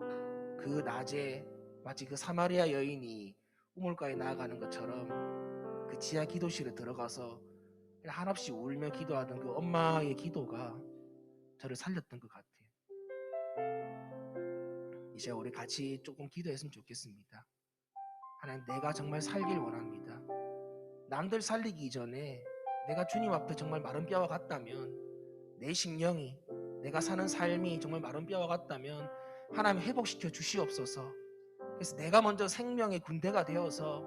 그 낮에 마치 그 사마리아 여인이 우물가에 나아가는 것처럼 그 지하 기도실에 들어가서 한없이 울며 기도하던 그 엄마의 기도가 저를 살렸던 것 같아요. 이제 우리 같이 조금 기도했으면 좋겠습니다. 하나님, 내가 정말 살길 원합니다. 남들 살리기 전에 내가 주님 앞에 정말 마른 뼈와 같다면, 내 심령이, 내가 사는 삶이 정말 마른 뼈와 같다면 하나님 회복시켜 주시옵소서. 그래서 내가 먼저 생명의 군대가 되어서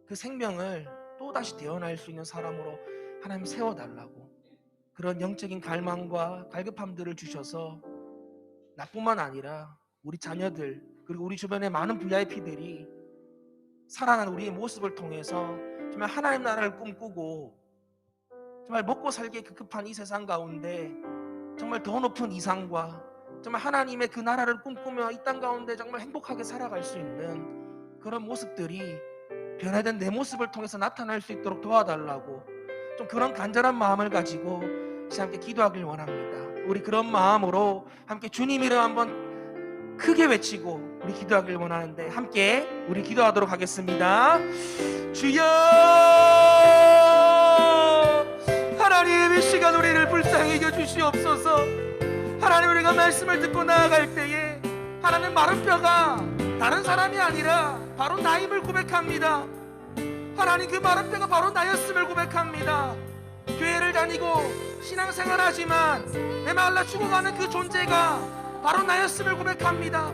그 생명을 또다시 태어날 수 있는 사람으로 하나님 세워달라고, 그런 영적인 갈망과 갈급함들을 주셔서 나뿐만 아니라 우리 자녀들, 그리고 우리 주변의 많은 VIP들이 살아난 우리의 모습을 통해서 정말 하나님 나라를 꿈꾸고 정말 먹고 살기 급급한 이 세상 가운데 정말 더 높은 이상과 정말 하나님의 그 나라를 꿈꾸며 이 땅 가운데 정말 행복하게 살아갈 수 있는 그런 모습들이 변화된 내 모습을 통해서 나타날 수 있도록 도와달라고, 좀 그런 간절한 마음을 가지고 함께 기도하길 원합니다. 우리 그런 마음으로 함께 주님 이름 한번 크게 외치고 우리 기도하길 원하는데, 함께 우리 기도하도록 하겠습니다. 주여, 하나님 이 시간 우리를 불쌍히 여겨 주시옵소서. 하나님, 우리가 말씀을 듣고 나아갈 때에 하나님 마른 뼈가 다른 사람이 아니라 바로 나임을 고백합니다. 하나님, 그 마른 뼈가 바로 나였음을 고백합니다. 교회를 다니고 신앙생활하지만 메말라 죽어가는 그 존재가 바로 나였음을 고백합니다.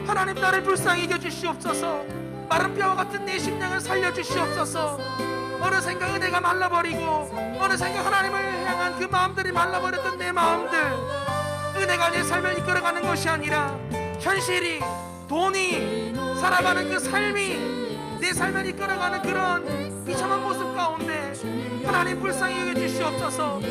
하나님, 나를 불쌍히 여겨주시옵소서. 마른 뼈와 같은 내 심령을 살려주시옵소서. 어느 생각 은혜가 말라버리고 어느 생각 하나님을 향한 그 마음들이 말라버렸던 내 마음들, 은혜가 내 삶을 이끌어가는 것이 아니라 현실이, 돈이, 살아가는 그 삶이 내 삶을 이끌어가는 그런 비참한 모습 가운데 하나님 불쌍히 여겨주시옵소서.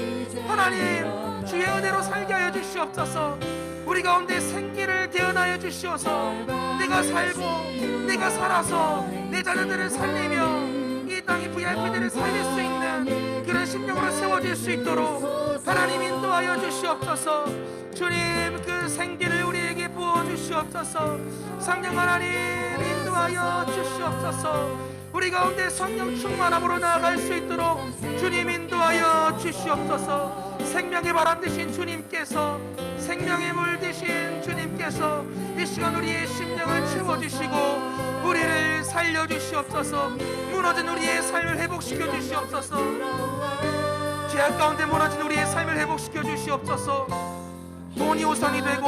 하나님, 주의 은혜로 살게 하여 주시옵소서. 우리 가운데 생기를 대언하여 주시어서 내가 살고 내가 살아서 내 자녀들을 살리며 이 땅의 VIP들을 살릴 수 있는 그런 심령으로 세워질 수 있도록 하나님 인도하여 주시옵소서. 주님, 그 생기를 우리에게 부어 주시옵소서. 성령 하나님 인도하여 주시옵소서. 우리 가운데 성령 충만함으로 나아갈 수 있도록 주님 인도하여 주시옵소서. 생명의 바람 되신 주님께서, 생명의 물 되신 주님께서 이 시간 우리의 심령을 채워주시고 우리를 살려주시옵소서. 무너진 우리의 삶을 회복시켜 주시옵소서. 죄악 가운데 무너진 우리의 삶을 회복시켜 주시옵소서. 돈이 우선이 되고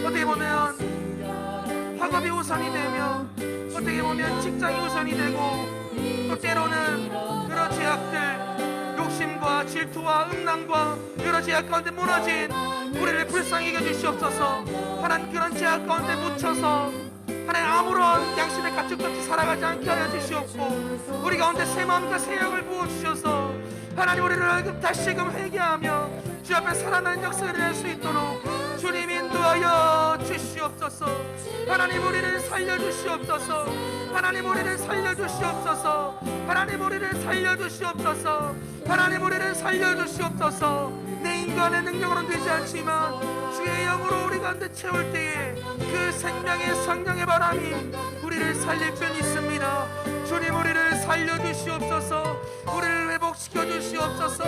어떻게 보면 학업이 우선이 되며 어떻게 보면 직장이 우선이 되고 또 때로는 여러 죄악들, 욕심과 질투와 음란과 여러 죄악 가운데 무너진 우리를 불쌍히 여겨주시옵소서. 하나님, 그런 죄악 가운데 묻혀서 하나님 아무런 양심의 가축같이 살아가지 않게 하여 주시옵고 우리 가운데 새 마음과 새 영을 부어주셔서 하나님, 우리를 다시금 회개하며 주 앞에 살아나는 역사를 할 수 있도록 주님 인도하여 주시옵소서. 하나님, 우리를 살려주시옵소서. 하나님, 우리를 살려주시옵소서. 하나님, 우리를 살려주시옵소서. 하나님, 우리를 살려주시옵소서. 내 인간의 능력으로는 되지 않지만 주의 영으로 우리 가운데 채울 때에 그 생명의 성령의 바람이 우리를 살릴 줄 믿습니다. 주님, 우리를 살려주시옵소서. 우리를 회복시켜 주시옵소서.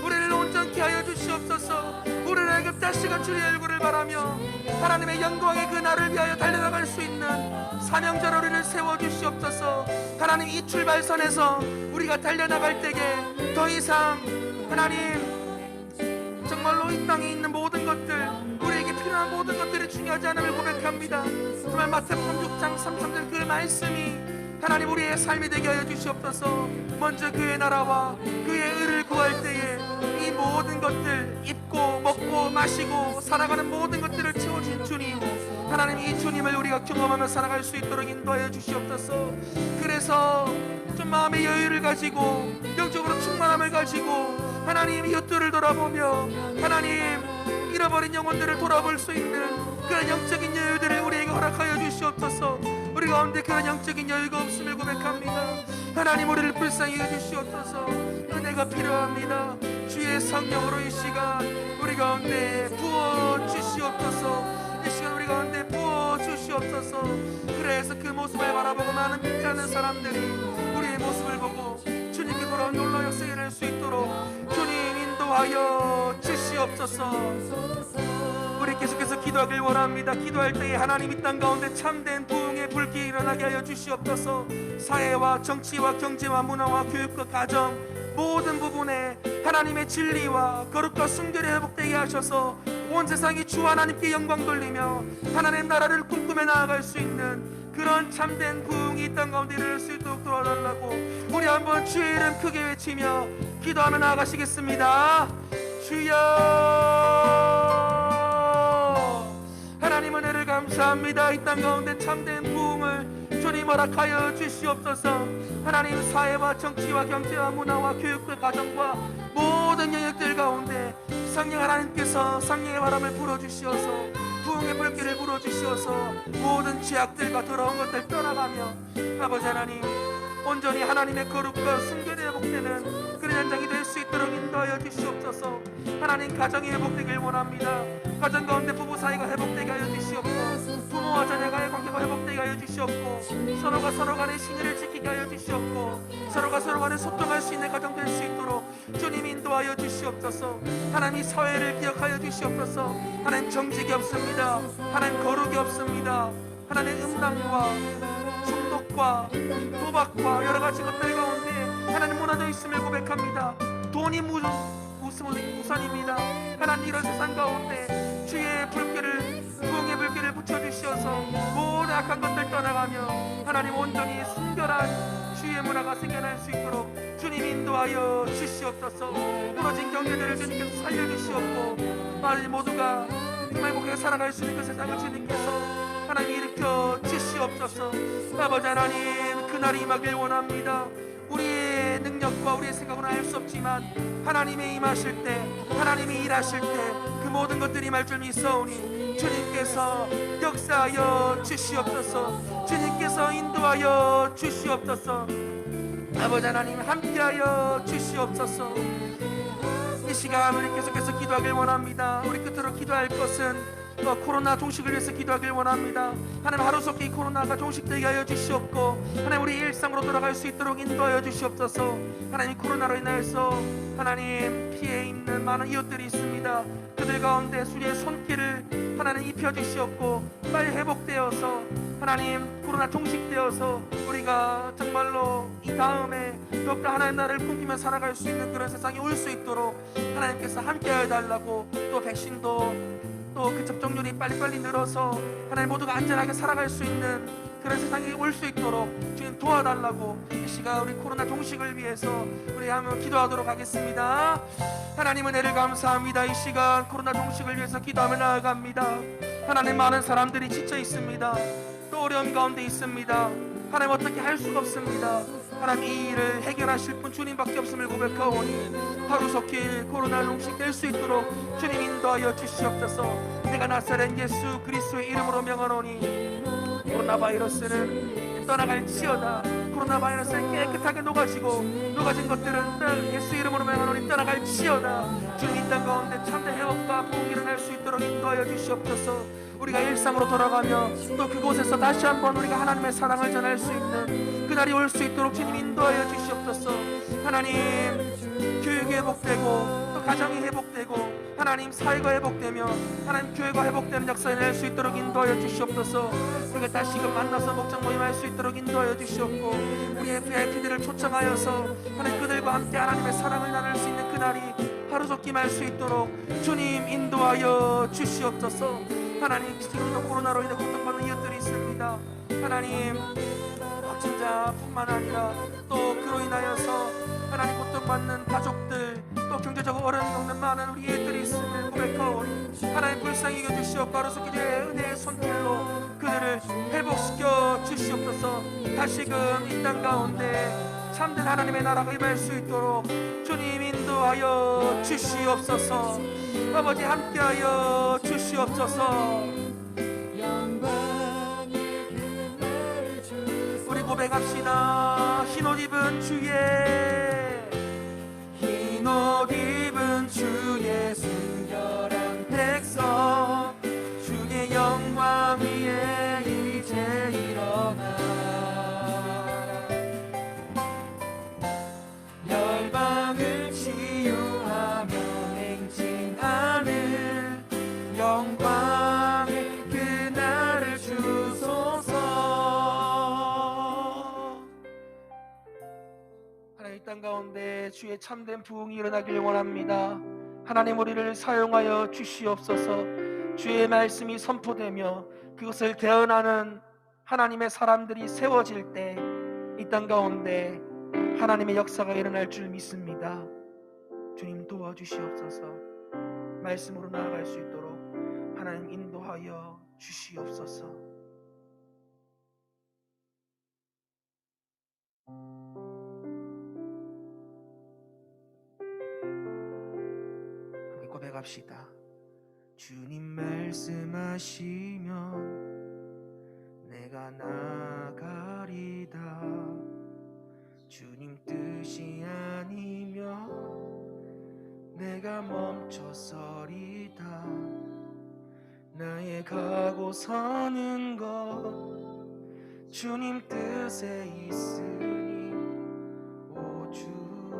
우리를 온전케 하여 주시옵소서. 우리를 다시금 주의 얼굴을 바라며 하나님의 영광의 그 날을 위하여 달려나갈 수 있는 사명자로 우리를 세워주시옵소서. 하나님, 이 출발선에서 우리가 달려나갈 때에 더 이상 하나님 정말로 이 땅에 있는 모든 것들, 우리에게 필요한 모든 것들이 중요하지 않음을 고백합니다. 정말 마태복음 6장 33절 그 말씀이 하나님 우리의 삶이 되게 하여 주시옵소서. 먼저 그의 나라와 그의 의를 구할 때에 이 모든 것들, 입고 먹고 마시고 살아가는 모든 것들을 채워주신 주님, 하나님, 이 주님을 우리가 경험하며 살아갈 수 있도록 인도하여 주시옵소서. 그래서 좀 마음의 여유를 가지고 영적으로 충만함을 가지고 하나님 이웃들을 돌아보며 하나님 잃어버린 영혼들을 돌아볼 수 있는 그런 영적인 여유들을 우리에게 허락하여 주시옵소서. 우리 가운데 그런 영적인 여유가 없음을 고백합니다. 하나님, 우리를 불쌍히 여주시옵소서. 은혜가 필요합니다. 주의 성령으로 이 시간 우리 가운데 부어 주시옵소서. 이 시간 우리 가운데 부어 주시옵소서. 그래서 그 모습을 바라보고 많은 믿지 않는 사람들이 우리의 모습을 보고 주님께 돌아온 놀라운 역사를 할 수 있도록 주님 인도하여 주시옵소서. 우리 계속해서 기도하길 원합니다. 기도할 때에 하나님 이 땅 가운데 참된 부흥의 불길이 일어나게 하여 주시옵소서. 사회와 정치와 경제와 문화와 교육과 가정, 모든 부분에 하나님의 진리와 거룩과 순결이 회복되게 하셔서 온 세상이 주 하나님께 영광 돌리며 하나님 나라를 꿈꾸며 나아갈 수 있는 그런 참된 부흥이 이 땅 가운데 이룰 수 있도록 도와달라고 우리 한번 주의 이름 크게 외치며 기도하며 나아가시겠습니다. 주여, 하나님 은혜를 감사합니다. 이 땅 가운데 참된 부흥을 주님 허락하여 주시옵소서. 하나님 사회와 정치와 경제와 문화와 교육과 가정과 모든 영역들 가운데 성령 하나님께서 성령의 바람을 불어주시어서 부흥의 불길을 불어주시어서 모든 죄악들과 더러운 것들 떠나가며 아버지 하나님 온전히 하나님의 거룩과 순결이 회복되는 그런 현장이 될 수 있도록 인도하여 주시옵소서. 하나님 가정이 회복되길 원합니다. 가정 가운데 부부 사이가 회복되게 하여 주시옵고 부모와 자녀가의 관계가 회복되게 하여 주시옵고 서로가 서로 간의 신의를 지키게 하여 주시옵고 서로가 서로 간에 소통할 수 있는 가정 될 수 있도록 주님 인도하여 주시옵소서. 하나님 사회를 기억하여 주시옵소서. 하나님 정직이 없습니다. 하나님 거룩이 없습니다. 하나님 음란과 중독과 도박과 여러 가지 것들 가운데 하나님 무너져 있음을 고백합니다. 돈이 우선입니다. 하나님 이런 세상 가운데 주의 불길을 부흥의 불길을 붙여주시어서 모든 악한 것들 떠나가며 하나님 온전히 순결한 주의 문화가 생겨날 수 있도록 주님 인도하여 주시옵소서. 무너진 경제들을 주님께서 살려주시옵고 마을 모두가 행복하게 살아갈 수 있는 그 세상을 주님께서 하나님 일으켜 주시옵소서. 아버지 하나님 그날이 임하길 원합니다. 우리의 능력과 우리의 생각으로는 알 수 없지만 하나님의 임하실 때 하나님이 일하실 때 그 모든 것들이 임할 줄 믿사오니 주님께서 역사하여 주시옵소서. 주님께서 인도하여 주시옵소서. 아버지 하나님 함께하여 주시옵소서. 이 시간 우리 계속해서 기도하길 원합니다. 우리 끝으로 기도할 것은 코로나 종식을 위해서 기도하길 원합니다. 하나님 하루속히 코로나가 종식되게 하여 주시옵고 하나님 우리 일상으로 돌아갈 수 있도록 인도하여 주시옵소서. 하나님 코로나로 인하여서 하나님 피해 있는 많은 이웃들이 있습니다. 그들 가운데 주의 손길을 하나님 입혀 주시옵고 빨리 회복되어서 하나님 코로나 종식되어서 우리가 정말로 이 다음에 더욱더 하나님 나라를 꿈꾸며 살아갈 수 있는 그런 세상이 올 수 있도록 하나님께서 함께하여 달라고 또 백신도 또 그 접종률이 빨리빨리 늘어서 하나님 모두가 안전하게 살아갈 수 있는 그런 세상이 올 수 있도록 주님 도와달라고 이 시간 우리 코로나 종식을 위해서 우리 한번 기도하도록 하겠습니다. 하나님 은혜를 감사합니다. 이 시간 코로나 종식을 위해서 기도하며 나아갑니다. 하나님 많은 사람들이 지쳐 있습니다. 또 어려움 가운데 있습니다. 하나님 어떻게 할 수가 없습니다. 하나님 이 일을 해결하실 분 주님밖에 없음을 고백하오니 하루속히 코로나 종식될 수 있도록 주님 인도하여 주시옵소서. 내가 나사렛 예수 그리스도의 이름으로 명하노니 코로나 바이러스는 떠나갈지어다. 코로나 바이러스는 깨끗하게 녹아진 것들은 예수 이름으로 명하노니 떠나갈지어다. 주님 이 땅 가운데 참된 회복과 부흥이 일어날 수 있도록 인도하여 주시옵소서. 우리가 일상으로 돌아가며 또 그곳에서 다시 한번 우리가 하나님의 사랑을 전할 수 있는 그날이 올 수 있도록 주님 인도하여 주시옵소서. 하나님 교육이 회복되고 또 가정이 회복되고 하나님 사회가 회복되며 하나님 교회가 회복되는 역사에 낼 수 있도록 인도하여 주시옵소서. 우리가 다시금 만나서 목장 모임할 수 있도록 인도하여 주시옵고 우리의 VIP들을 초청하여서 하나님 그들과 함께 하나님의 사랑을 나눌 수 있는 그날이 하루속히 말 수 있도록 주님 인도하여 주시옵소서. 하나님 지금도 코로나로 인해 고통받는 이웃들이 있습니다. 하나님 확진자뿐만 아니라 또 그로 인하여서 하나님 고통받는 가족들 또 경제적으로 어려움을 겪는 많은 우리 이웃들이 있음을 고백하오니 하나님 불쌍히 여겨주시옵고 하루속히 주의 은혜의 손길로 그들을 회복시켜 주시옵소서. 다시금 이 땅 가운데 참된 하나님의 나라가 임할 수 있도록 주님 인도하여 주시옵소서. 아버지 함께하여 주시옵소서. 우리 고백합시다. 흰옷 입은 주의 순결한 백성 주의 영광 위에 이제 일어나 열방을 치유하며 행진하는 영광의 그날을 주소서. 하나님 이 땅 가운데 주의 참된 부흥이 일어나길 원합니다. 하나님 우리를 사용하여 주시옵소서. 주의 말씀이 선포되며 그것을 대언하는 하나님의 사람들이 세워질 때 이 땅 가운데 하나님의 역사가 일어날 줄 믿습니다. 주님 도와주시옵소서. 말씀으로 나아갈 수 있도록 하나님 인도하여 주시옵소서. 함께 고백합시다. 주님 말씀하시면 내가 나가리다. 주님 뜻이 아니면 내가 멈춰서리다. 나의 가고 서는 것 주님 뜻에 있으니 오 주님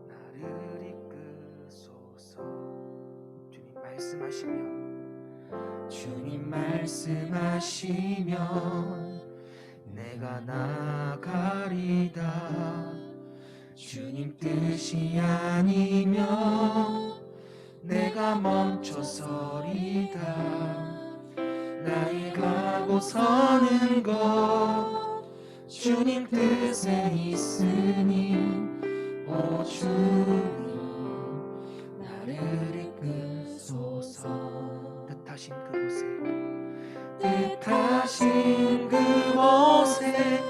나를 이끄소서. 주님 말씀하시면 주님 말씀하시면 내가 나가리다. 주님 뜻이 아니면 내가 멈춰서리다. 나의 가고 서는 것 주님 뜻에 있으니 오 주님 나를 이끄소서. 뜻하신 그곳에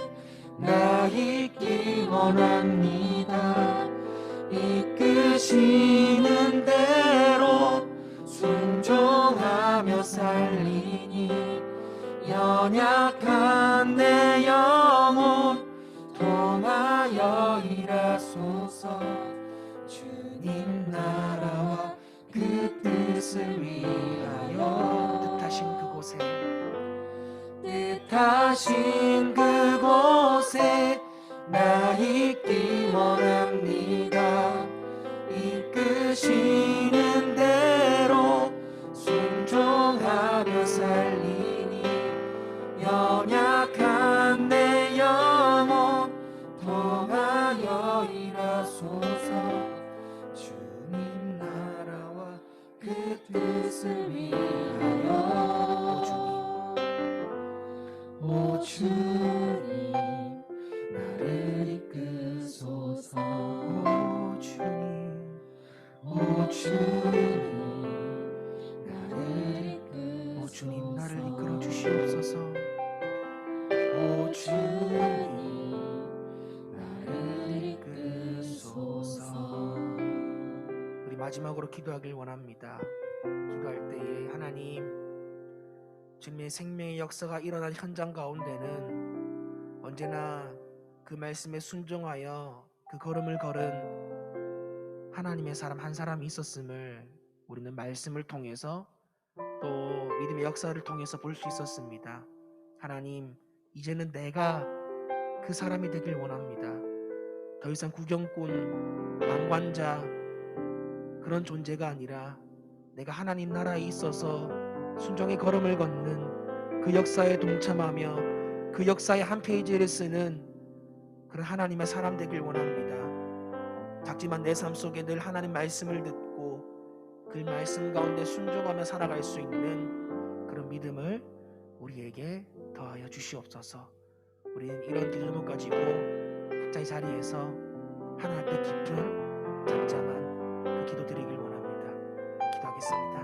나 있기 원합니다. 이끄시는 대로 순종하며 살리니 연약한 내 영혼 통하여 일하소서. 주님 나라와 그 뜻을 위하여 뜻하신 그곳에 나 있기 원합니다. 이끄시는 대로 순종하며 살리니 연약한 내 영혼 통하여 일하소서. 주님 나라와 그 뜻을 위하여 오 주님 나를 이끄소서. 오 주님 나를 이끄소서. 오 주님 나를 이끌어 주시옵소서. 오 주님 나를 이끄소서. 우리 마지막으로 기도하길 원합니다. 기도할 때에 하나님 주님의 생명의 역사가 일어난 현장 가운데는 언제나 그 말씀에 순종하여 그 걸음을 걸은 하나님의 사람 한 사람이 있었음을 우리는 말씀을 통해서 또 믿음의 역사를 통해서 볼 수 있었습니다. 하나님 이제는 내가 그 사람이 되길 원합니다. 더 이상 구경꾼, 방관자 그런 존재가 아니라 내가 하나님 나라에 있어서 순종의 걸음을 걷는 그 역사에 동참하며 그 역사의 한 페이지를 쓰는 그런 하나님의 사람 되길 원합니다. 작지만 내 삶 속에 늘 하나님 말씀을 듣고 그 말씀 가운데 순종하며 살아갈 수 있는 그런 믿음을 우리에게 더하여 주시옵소서. 우리는 이런 기도를 가지고 각자의 자리에서 하나님 앞에 깊은 잠잠한 그 기도 드리길 원합니다. 기도하겠습니다.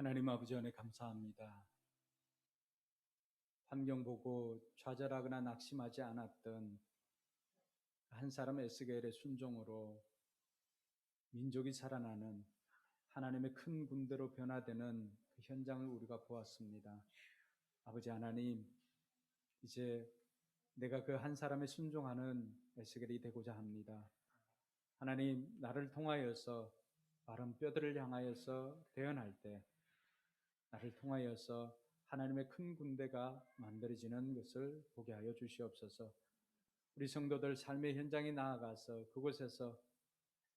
하나님 아버지 은혜 감사합니다. 환경 보고 좌절하거나 낙심하지 않았던 한 사람 에스겔의 순종으로 민족이 살아나는 하나님의 큰 군대로 변화되는 그 현장을 우리가 보았습니다. 아버지 하나님, 이제 내가 그 한 사람에 순종하는 에스겔이 되고자 합니다. 하나님, 나를 통하여서 마른 뼈들을 향하여서 대언할 때 나를 통하여서 하나님의 큰 군대가 만들어지는 것을 보게 하여 주시옵소서. 우리 성도들 삶의 현장에 나아가서 그곳에서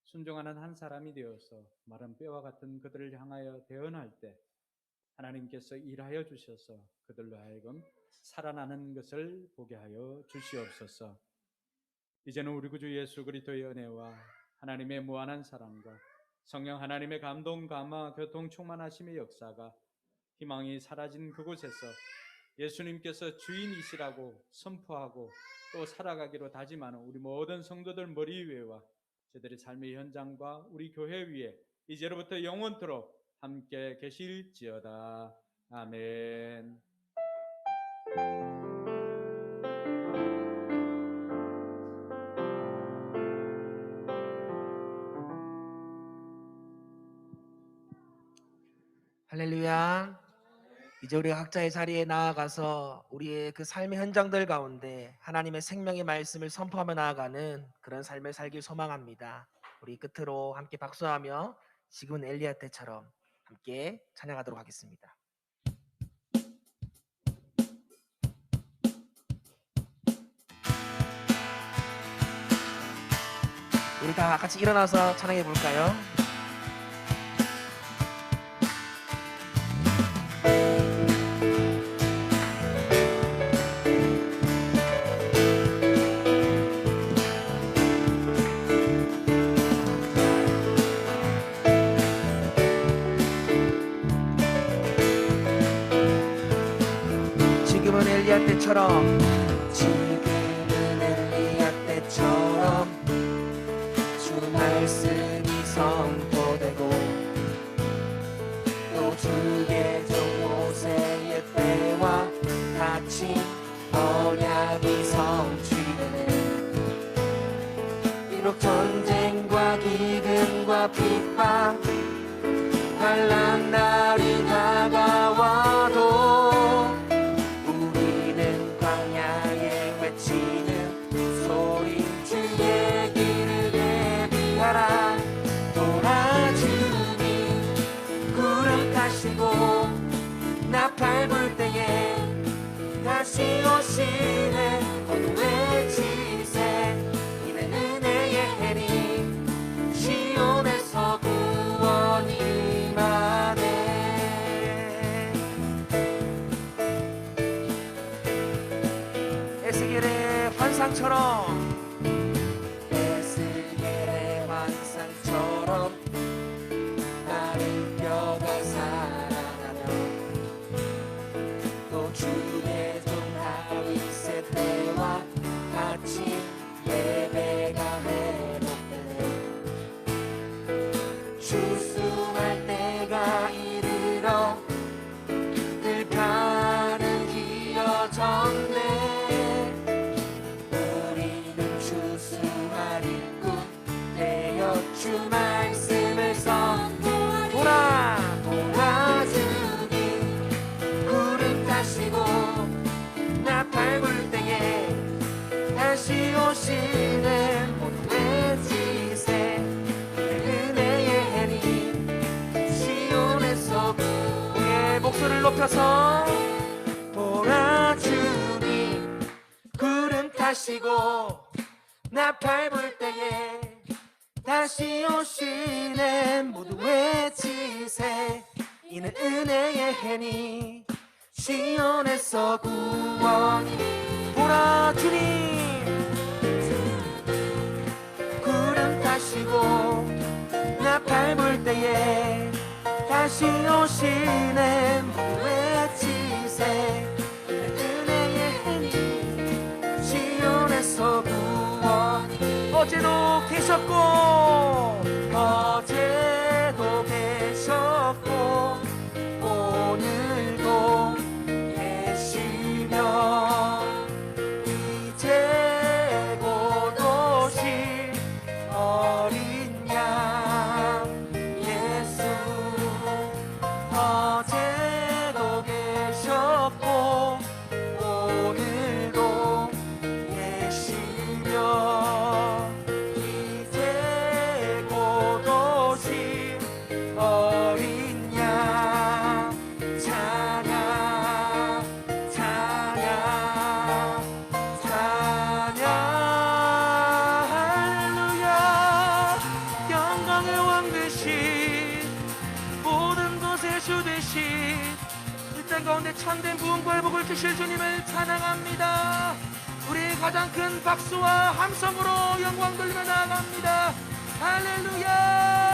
순종하는 한 사람이 되어서 마른 뼈와 같은 그들을 향하여 대언할 때 하나님께서 일하여 주셔서 그들로 하여금 살아나는 것을 보게 하여 주시옵소서. 이제는 우리 구주 예수 그리스도의 은혜와 하나님의 무한한 사랑과 성령 하나님의 감동, 감화, 교통, 충만하심의 역사가 희망이 사라진 그곳에서 예수님께서 주인이시라고 선포하고 또 살아가기로 다짐하는 우리 모든 성도들 머리 위에와 저들의 삶의 현장과 우리 교회 위에 이제로부터 영원토록 함께 계실지어다. 아멘. 할렐루야. 이제 우리 각자의 자리에 나아가서 우리의 그 삶의 현장들 가운데 하나님의 생명의 말씀을 선포하며 나아가는 그런 삶을 살길 소망합니다. 우리 끝으로 함께 박수하며 지금은 엘리야 때처럼 함께 찬양하도록 하겠습니다. 우리 다 같이 일어나서 찬양해 볼까요? 지금은 엘리야 때처럼 주 말씀이 선포되고 또 주의 종 모세의 때와 같이 언약이 성취되네. 비록 전쟁과 기근과 핍박 환난 날이 다가와도 우리는 광야에 외치는 소리 주의 길을 대비하라. 도와주니 구름 타시고 나팔 불 때에 다시 오시네. 어둠의 지세 이는 은혜의 해리 시온에서 구원이 임하네. 에스겔의 환상처럼 마른 뼈가 살아나며 또 주의 종 다윗의 때와 같이 예배가 회복되네. 추수할 때가 이르러 들판은 휘어졌네. 우리는 추수할 일꾼 되어 주 말씀을 도와주니 구름 타시고 나팔 불 때에 다시 오시네. 모두의 지세 은혜의 해리 시온에서 우리의 목소리를 높여서 도와주니 구름 타시고 나팔 불 때에 다시 오시네. 모두 외치세 이는 은혜의 해니 시온에서 구원이. 보라 주님 구름 타시고 나팔 불 때에 다시 오시네. 모두 외치세 이는 은혜의 해니 시온에서 구원이. 어제도 계셨고 세상 가운데 참된 부흥과 회복을 주실 주님을 찬양합니다. 우리 가장 큰 박수와 함성으로 영광 돌리며 나아갑니다. 할렐루야.